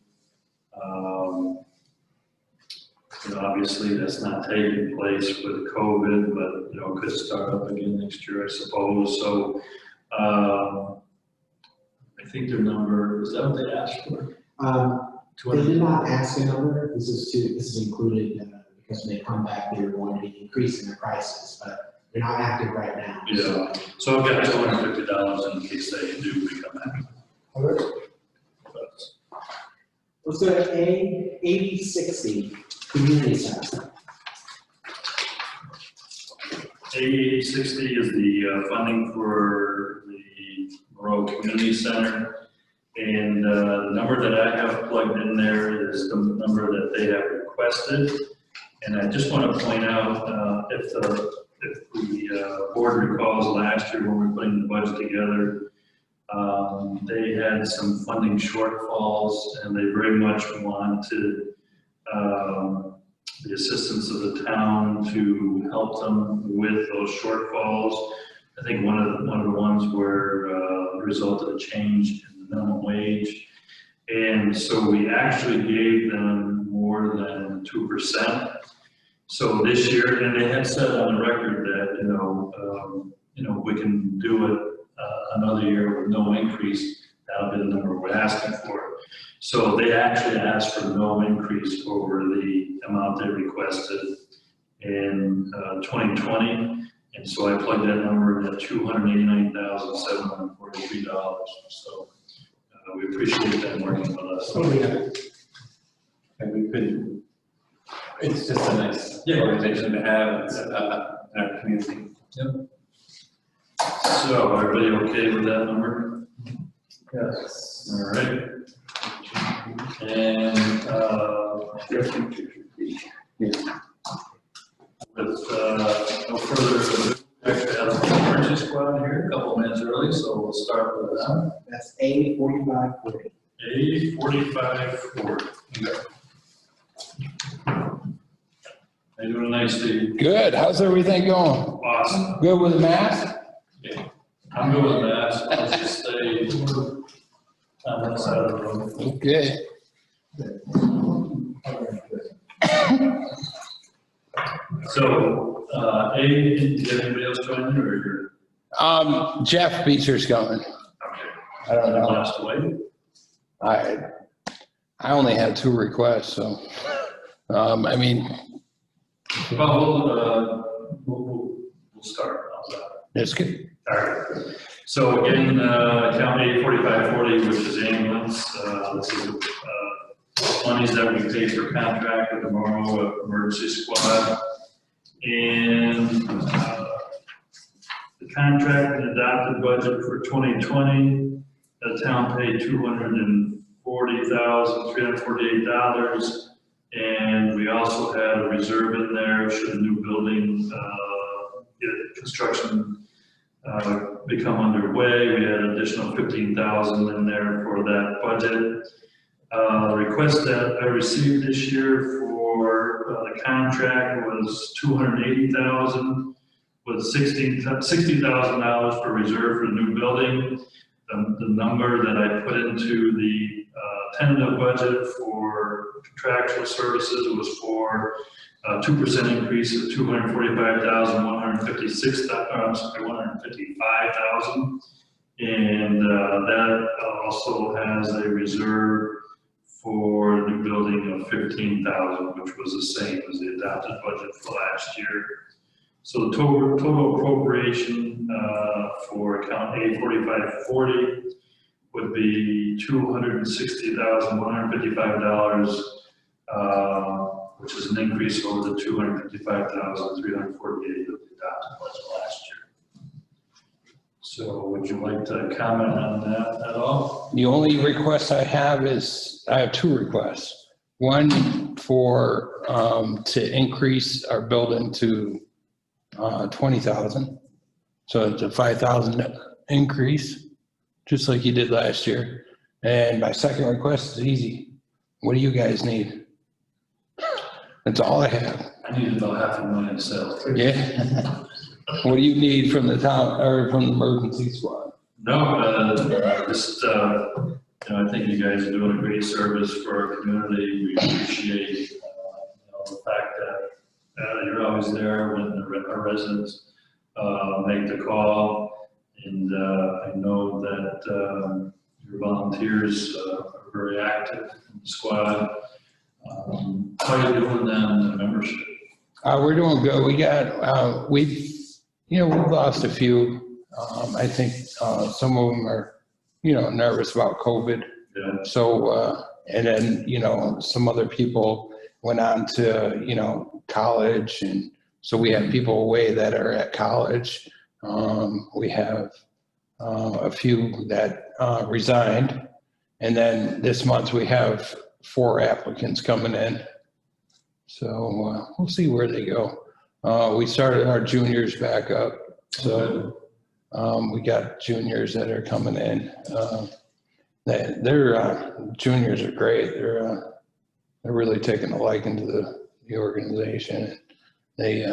You know, obviously that's not taking place with COVID, but you know, could start up again next year, I suppose. So I think their number, is that what they asked for? They did not ask a number. This is included because when they come back, they're going to be increasing their prices, but they're not active right now. Yeah. So I've got $250 in case they do become active. Let's go to A 8060, community center. A A8060 is the funding for the Moreau Community Center. And the number that I have plugged in there is the number that they have requested. And I just want to point out, if the board recalls last year when we were putting the budget together, they had some funding shortfalls and they very much wanted the assistance of the town to help them with those shortfalls. I think one of the ones were the result of a change in the minimum wage. And so we actually gave them more than 2%. So this year, and they had said on the record that, we can do it another year with no increase. That'll be the number we're asking for. So they actually asked for no increase over the amount they requested in 2020. And so I plugged that number in at $289,743. So we appreciate them working with us. And we could, it's just a nice organization to have in our community. Yep. So everybody okay with that number? Yes. All right. And with no further ado, we actually have an emergency squad here, a couple minutes early, so we'll start with them. That's A4540. A4540. How you doing tonight, Steve? Good, how's everything going? Awesome. Good with the mask? Yeah. I'm good with that. I'll just stay on that side of the room. Okay. So, did anybody else join you or you're? Jeff Beecher's coming. Okay. I don't know. Last away? I only had 2 requests, so, I mean, Well, we'll start. How's that? it's good. All right. So again, account A4540, which is ambulance, this is monies that we pay for contract with the Moreau Emergency Squad. And the contract and adopted budget for 2020, the town paid $240,348. And we also had a reserve in there should a new building construction become underway. We had an additional $15,000 in there for that budget. The request that I received this year for the contract was $280,000 with $60,000 for reserve for the new building. The number that I put into the tentative budget for contractual services was for a 2% increase of $155,000. And that also has a reserve for the building of $15,000, which was the same as the adopted budget for last year. So the total appropriation for account A4540 would be $260,155, which is an increase over the $255,348 of the adopted budget last year. So would you like to comment on that at all? The only request I have is, I have 2 requests. One for, to increase our building to 20,000. So it's a 5,000 increase, just like you did last year. And my second request is easy. What do you guys need? That's all I have. I need about $500,000 sales. Yeah. What do you need from the town, or from the emergency squad? No, just, I think you guys are doing a great service for our community. We appreciate, the fact that you're always there when our residents make the call. And I know that your volunteers are very active in the squad. How are you doing on the membership? We're doing good. We got, we've lost a few. I think some of them are, nervous about COVID. Yeah. So, and then, some other people went on to, college and So we have people away that are at college. We have a few that resigned. And then this month we have 4 applicants coming in. So we'll see where they go. We started our juniors back up. So we got juniors that are coming in. Their juniors are great. They're really taking a liking to the organization. They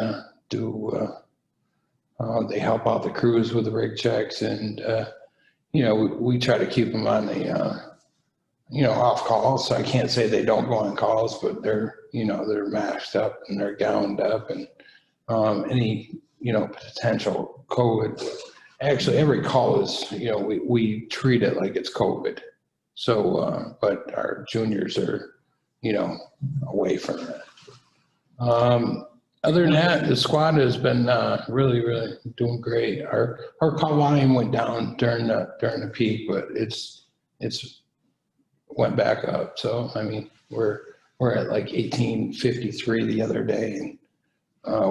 they help out the crews with the rig checks, and we try to keep them on the off calls. So I can't say they don't go on calls, but they're masked up and they're gowned up, and any potential COVID. Actually, every call is we treat it like it's COVID. So, but our juniors are away from it. Other than that, the squad has been really doing great. Our call volume went down during the peak, but it's went back up. So I mean, we're at like 1853 the other day, and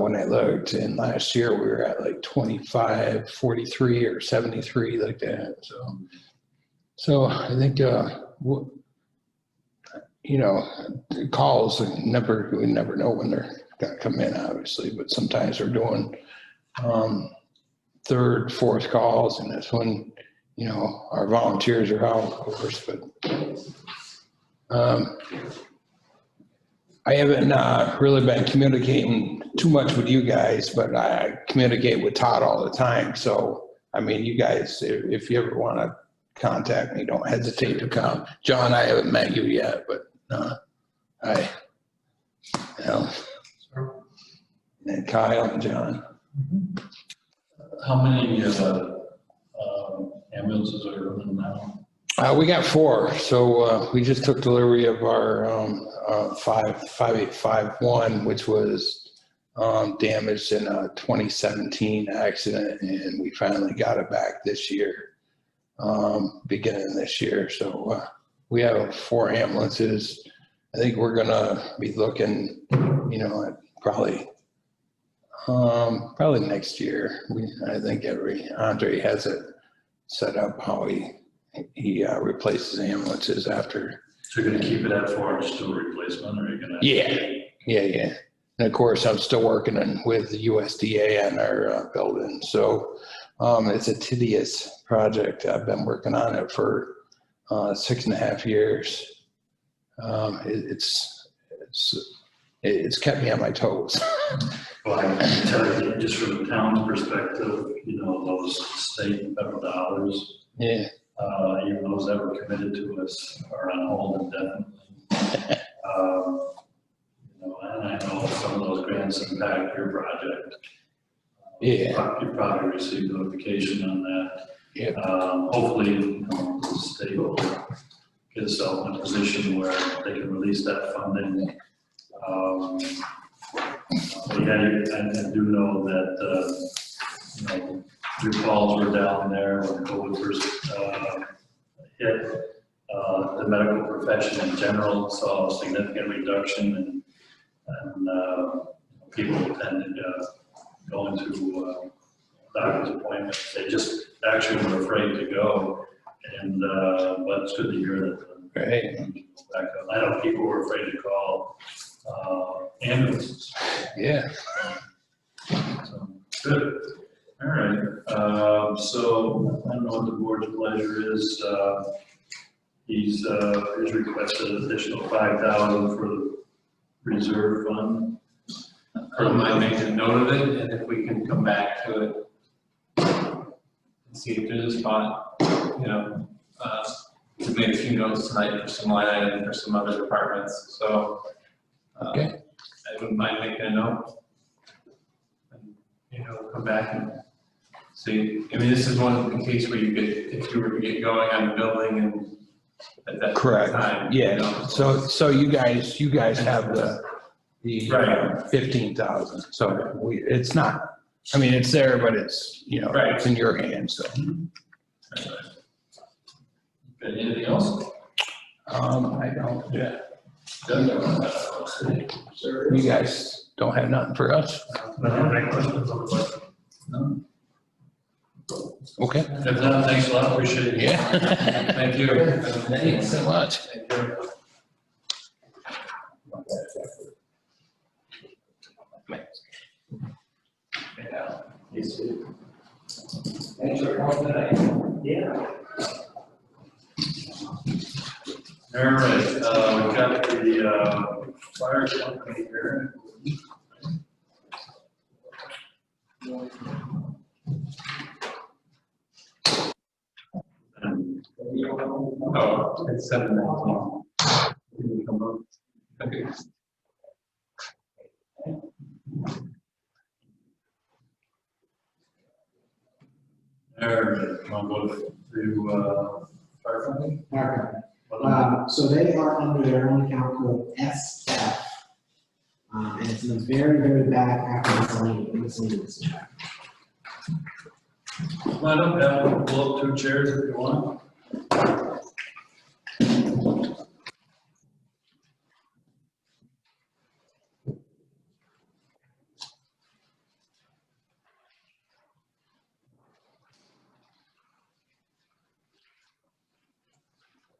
when I looked, and last year we were at like 2543 or 73 like that. So I think calls we never know when they're gonna come in, obviously, but sometimes we're doing 3rd, 4th calls, and that's when our volunteers are out, of course. But I haven't really been communicating too much with you guys, but I communicate with Todd all the time. So I mean, you guys, if you ever want to contact me, don't hesitate to come. John, I haven't met you yet, but and Kyle and John. How many ambulances are running now? We got 4. So we just took delivery of our 5851, which was damaged in a 2017 accident, and we finally got it back this year, beginning this year. So we have 4 ambulances. I think we're gonna be looking, at probably next year. I think Andre has it set up how he replaces ambulances after. So you're gonna keep it at 4 and just do a replacement, or are you gonna? Yeah. And of course, I'm still working with the USDA on our building. So it's a tedious project. I've been working on it for 6.5 years. It's kept me on my toes. Well, I can tell you, just from the town's perspective, those state and federal dollars, Yeah. even those that were committed to us are on hold indefinitely. And I know some of those grants impact your project. Yeah. You probably received notification on that. Yeah. Hopefully, the state will get itself in a position where they can release that funding. But yeah, I do know that, your calls were down there when COVID first hit. The medical profession in general saw a significant reduction and people tend to go into doctor's appointments. They just actually were afraid to go, and but it's good to hear that. Right. Back up. I know people were afraid to call ambulances. Yeah. So, good. All right. So I don't know what the board's pleasure is. He's requested an additional 5,000 for the reserve fund. I don't mind making a note of it, and if we can come back to it and see if there's a spot, to make a few notes tonight for some line item for some other departments. So Okay. I wouldn't mind making a note. And, come back and see. I mean, this is one case where if you were to get going on the building and at that Correct. time. Yeah. So you guys have the Right. 15,000. So it's not. I mean, it's there, but it's Right. it's in your hands. So. Anything else? I don't. Yeah. You guys don't have nothing for us? But I have any questions on the budget? No? Okay. If not, thanks a lot, appreciate it. Yeah. Thank you. Thanks so much. Thank you. Thanks for coming tonight. Yeah. All right, we've got the fire company here. Oh, it's 7:19. Okay. All right, I'll go to fire company. Okay. So they are under their own account code SF. And it's in the very, very back after miscellaneous. Come on up, Al, pull up 2 chairs if you want.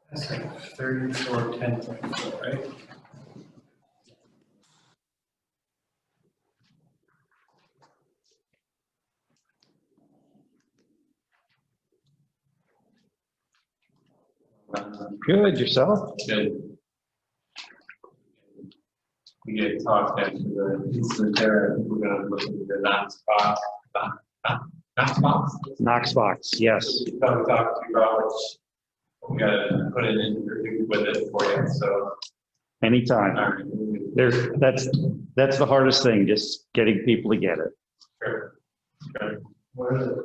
That's like 34, 10, right? Good, yourself? Good. We get talked after the incident there, I think we're gonna look into the Knox box. Knox box? Knox box, yes. We talked to you about which we gotta put it in with it for you, so. Anytime. all right. That's the hardest thing, just getting people to get it. Sure. Sure. What is it?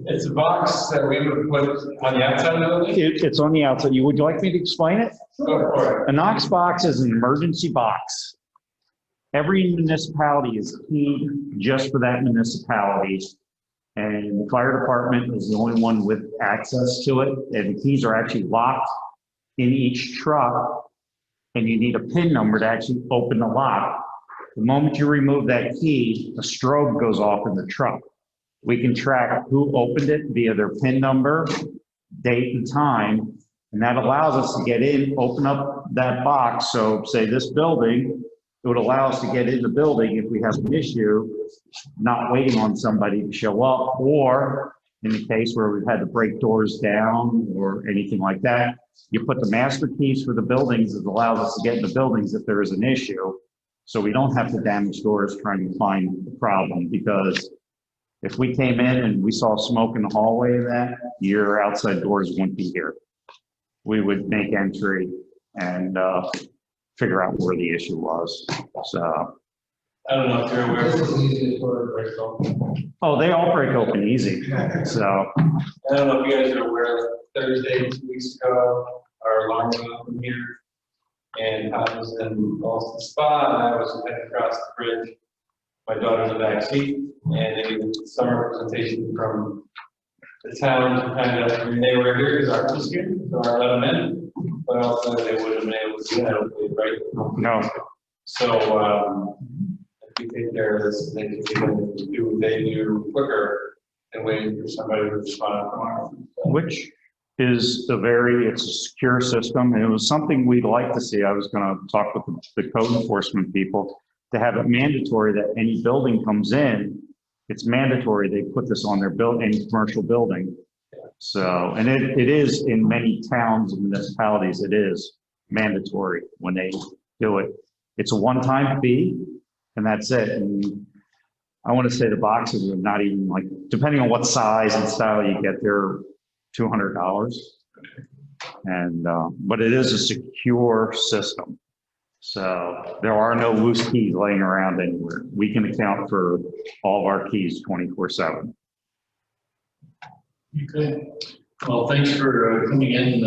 It's a box that we would put on the outside of the building. It's on the outside. Would you like me to explain it? Go for it. A Knox box is an emergency box. Every municipality is keyed just for that municipality. And the fire department is the only one with access to it. And the keys are actually locked in each truck. And you need a PIN number to actually open the lock. The moment you remove that key, a strobe goes off in the truck. We can track who opened it via their PIN number, date and time, and that allows us to get in, open up that box. So say this building, it would allow us to get in the building if we have an issue, not waiting on somebody to show up, or in the case where we've had to break doors down or anything like that, you put the master keys for the buildings. It allows us to get in the buildings if there is an issue. So we don't have to damage doors trying to find the problem, because if we came in and we saw smoke in the hallway of that, your outside doors wouldn't be here. We would make entry and figure out where the issue was. So. I don't know if you're aware. This is easy for Bristol. Oh, they all break open easy. So. I don't know if you guys are aware, like Thursday, 2 weeks ago, our alarm went off from here. And I was in Boston Spa and I was heading across the bridge. My daughter in the back seat, and it was some representation from the town to kind of, I mean, they were here because ours was here, so I let them in. But also they would have been able to do that, right? No. So, if we take care of this, they can do what they do quicker than waiting for somebody to respond tomorrow. So, Which is it's a secure system, and it was something we'd like to see. I was gonna talk with the code enforcement people to have it mandatory that any building comes in, it's mandatory they put this on their any commercial building. So, and it is in many towns and municipalities, it is mandatory when they do it. It's a one-time fee, and that's it. And I want to say the boxes are not even like, depending on what size and style you get, they're $200. And, but it is a secure system. So there are no loose keys laying around anywhere. We can account for all of our keys 24/7. Okay. Well, thanks for coming in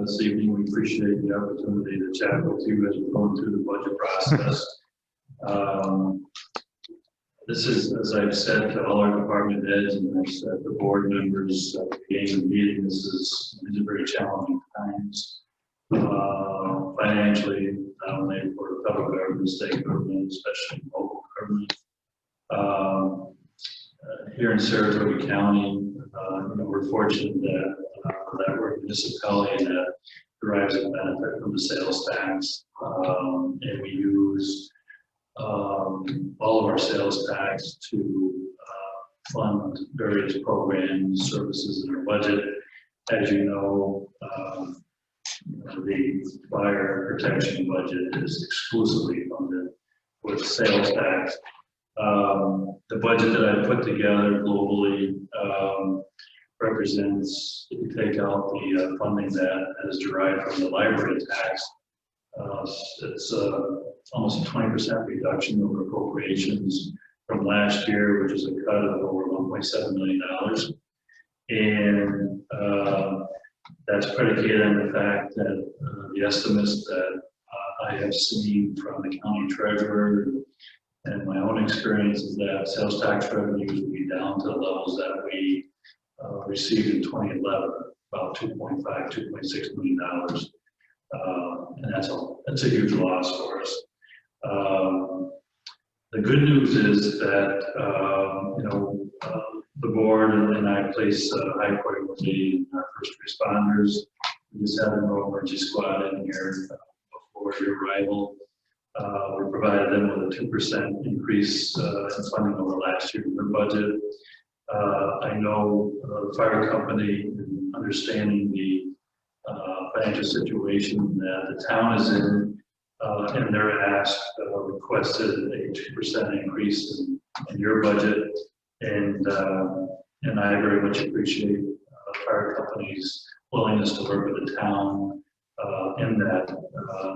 this evening. We appreciate the opportunity to chat with you as we're going through the budget process. This is, as I've said to all our department heads and I've said to board members at the beginning of the meeting, these are very challenging times. financially, not only for the federal government, state government, especially local government. Here in Saratoga County, we're fortunate that we're a municipality that derives a benefit from the sales tax, and we use all of our sales tax to fund various programs, services in our budget. As you know, the fire protection budget is exclusively funded with sales tax. The budget that I put together globally represents, if you take out the funding that is derived from the library tax, it's almost a 20% reduction over appropriations from last year, which is a cut of over $1.7 million. And that's predicated on the fact that the estimates that I have seen from the county treasurer and my own experience is that sales tax revenues will be down to the levels that we received in 2011, about $2.6 million. And that's a huge loss for us. The good news is that, the board and I place high priority in our first responders. We just had an emergency squad in here before your arrival. We provided them with a 2% increase in funding over last year in their budget. I know the fire company, understanding the financial situation that the town is in their ask, requested a 2% increase in your budget. And I very much appreciate fire company's willingness to work with the town in that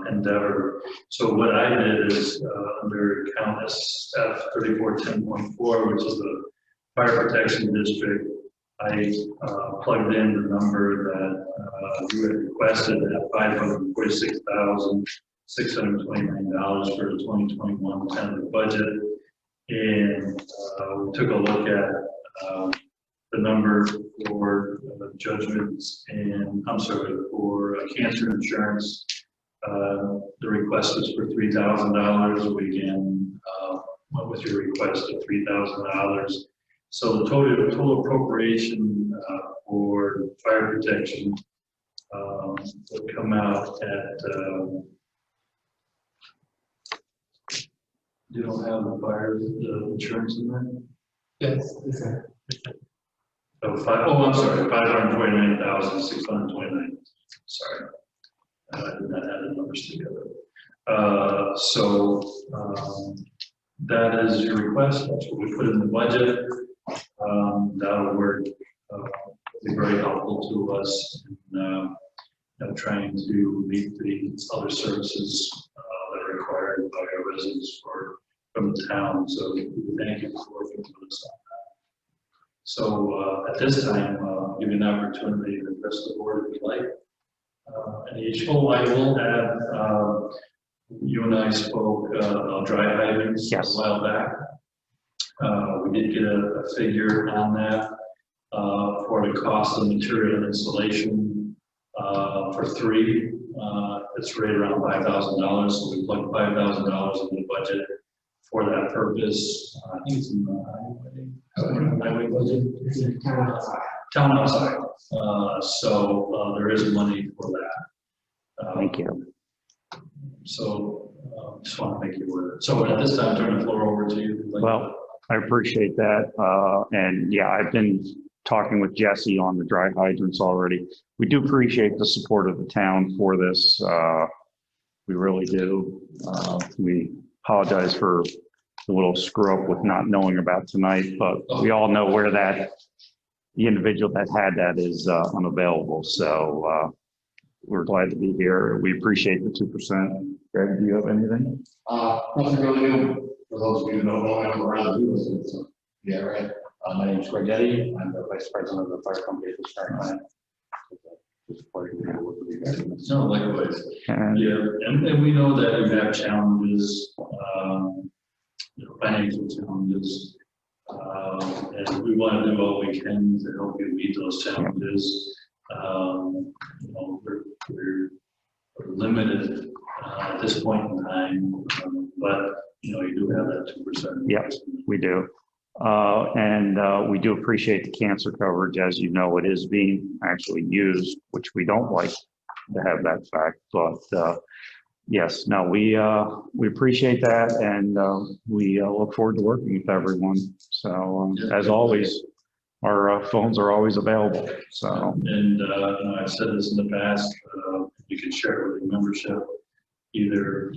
endeavor. So what I did is under account SF 3410.4, which is the fire protection district, I plugged in the number that you had requested at $546,629 for the 2021 tentative budget. And we took a look at the number for judgments and, for cancer insurance. The request was for $3,000. We again went with your request of $3,000. So the total appropriation for fire protection would come out at, you don't have the insurance in there? Yes, okay. So I'm sorry, 529,629. Sorry. I did not add the numbers together. That is your request. That's what we put in the budget. That would work. Be very helpful to us in trying to meet the other services that are required by our residents from the town. So we thank you for working with us on that. So at this time, I'll give you an opportunity to address the board if you'd like. I will add, you and I spoke about dry hydrants a while back. We did get a figure on that for the cost of material and installation for 3. It's right around $5,000. So we plugged $5,000 in the budget for that purpose. I think it's in the highway budget. It's in town outside. Town outside. So there is money for that. Thank you. So just want to make you aware. So at this time, turn the floor over to you. Well, I appreciate that. And yeah, I've been talking with Jesse on the dry hydrants already. We do appreciate the support of the town for this. We really do. We apologize for the little screw up with not knowing about tonight, but we all know where the individual that had that is unavailable. So we're glad to be here. We appreciate the 2%. Greg, do you have anything? Nothing really new. For those of you who don't know, I'm around the do this. Yeah, right. My name is Greg Eddy. I'm the vice president of the fire company at the Start Plant. No, likewise. Yeah, and we know that you have challenges, financial challenges, and we want to do all we can to help you meet those challenges. We're limited at this point in time, but, you know, you do have that 2%. Yep. We do. And we do appreciate the cancer coverage. As you know, it is being actually used, which we don't like to have that fact, but yes, no, we appreciate that, and we look forward to working with everyone. So as always, our phones are always available, so. And you know, I've said this in the past, you can share it with your membership, either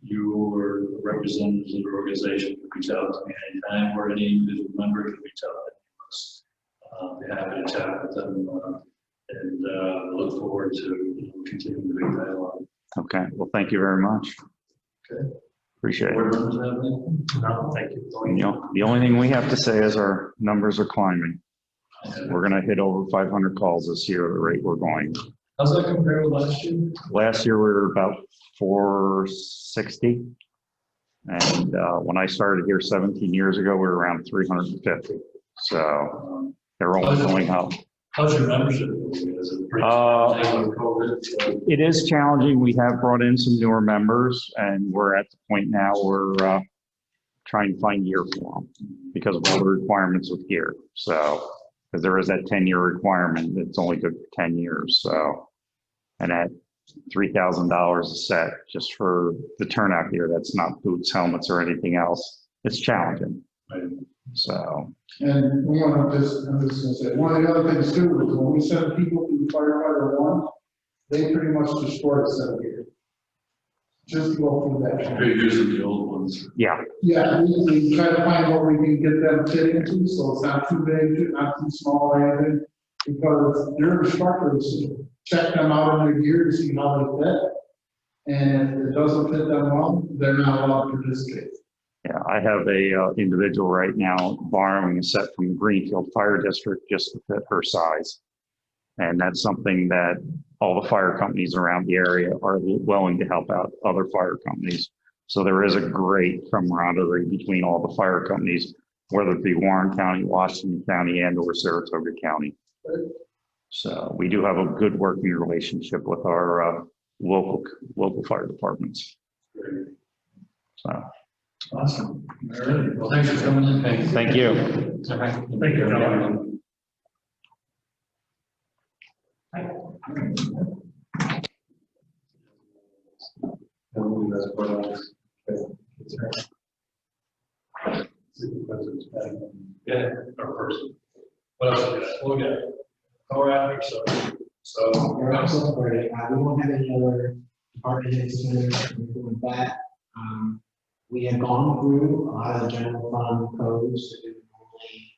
you or representatives of the organization can reach out to me anytime, or any individual member can reach out to us. Be happy to chat with them, and look forward to continuing the big dialogue. Okay, well, thank you very much. Okay. Appreciate it. Board members have anything? No, thank you. You know, the only thing we have to say is our numbers are climbing. We're gonna hit over 500 calls this year at the rate we're going. How's that compare to last year? Last year, we were about 460. And when I started here 17 years ago, we were around 350. So they're only going up. How's your membership? Is it pretty challenging with COVID? So- It is challenging. We have brought in some newer members, and we're at the point now where trying to find gear for them because of all the requirements with gear. So, because there is that 10-year requirement, it's only good for 10 years. So, and at $3,000 a set just for the turnout gear, that's not boots, helmets, or anything else. It's challenging. Right. So, And I'm just gonna say, one of the other things too, is when we send people to the firefighter one, they pretty much destroy the set of gear. Just go through that. You're using the old ones. yeah, Yeah, we try to find what we can get them fit into, so it's not too big, not too small or anything. Because their instructors check them out in their gear to see how they fit. And if it doesn't fit them well, they're not allowed to participate. yeah. I have a individual right now borrowing a set from the Greenfield Fire District just to fit her size. And that's something that all the fire companies around the area are willing to help out other fire companies. So there is a great camaraderie between all the fire companies, whether it be Warren County, Washington County, and or Saratoga County. So we do have a good working relationship with our local fire departments. So, Awesome. All right. Well, thanks for coming in. thank you. Thank you, gentlemen. Yeah, or person. What else we got? We'll get Colorado, so We're also, we won't have any other department heads with that. We have gone through a lot of the general fund codes that we would normally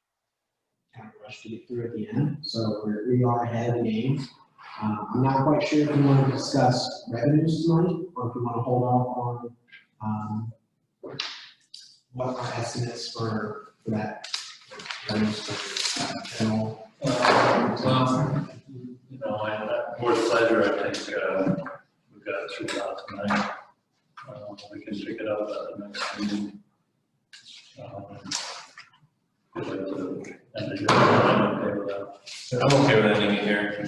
kind of rush to get through at the end, so we are ahead of the game. I'm not quite sure if we want to discuss revenues tonight, or if we want to hold off on what our estimates for that. General. well, you know, and board pleasure, I think we've got through a lot tonight. We can pick it up at the next meeting. And I'm okay with that. I'm okay with ending it here.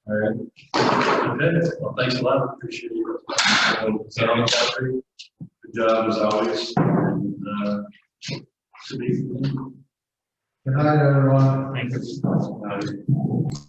All right. Okay, well, thanks a lot, appreciate you. Good job as always. And, to be. Good night, everyone. Thank you.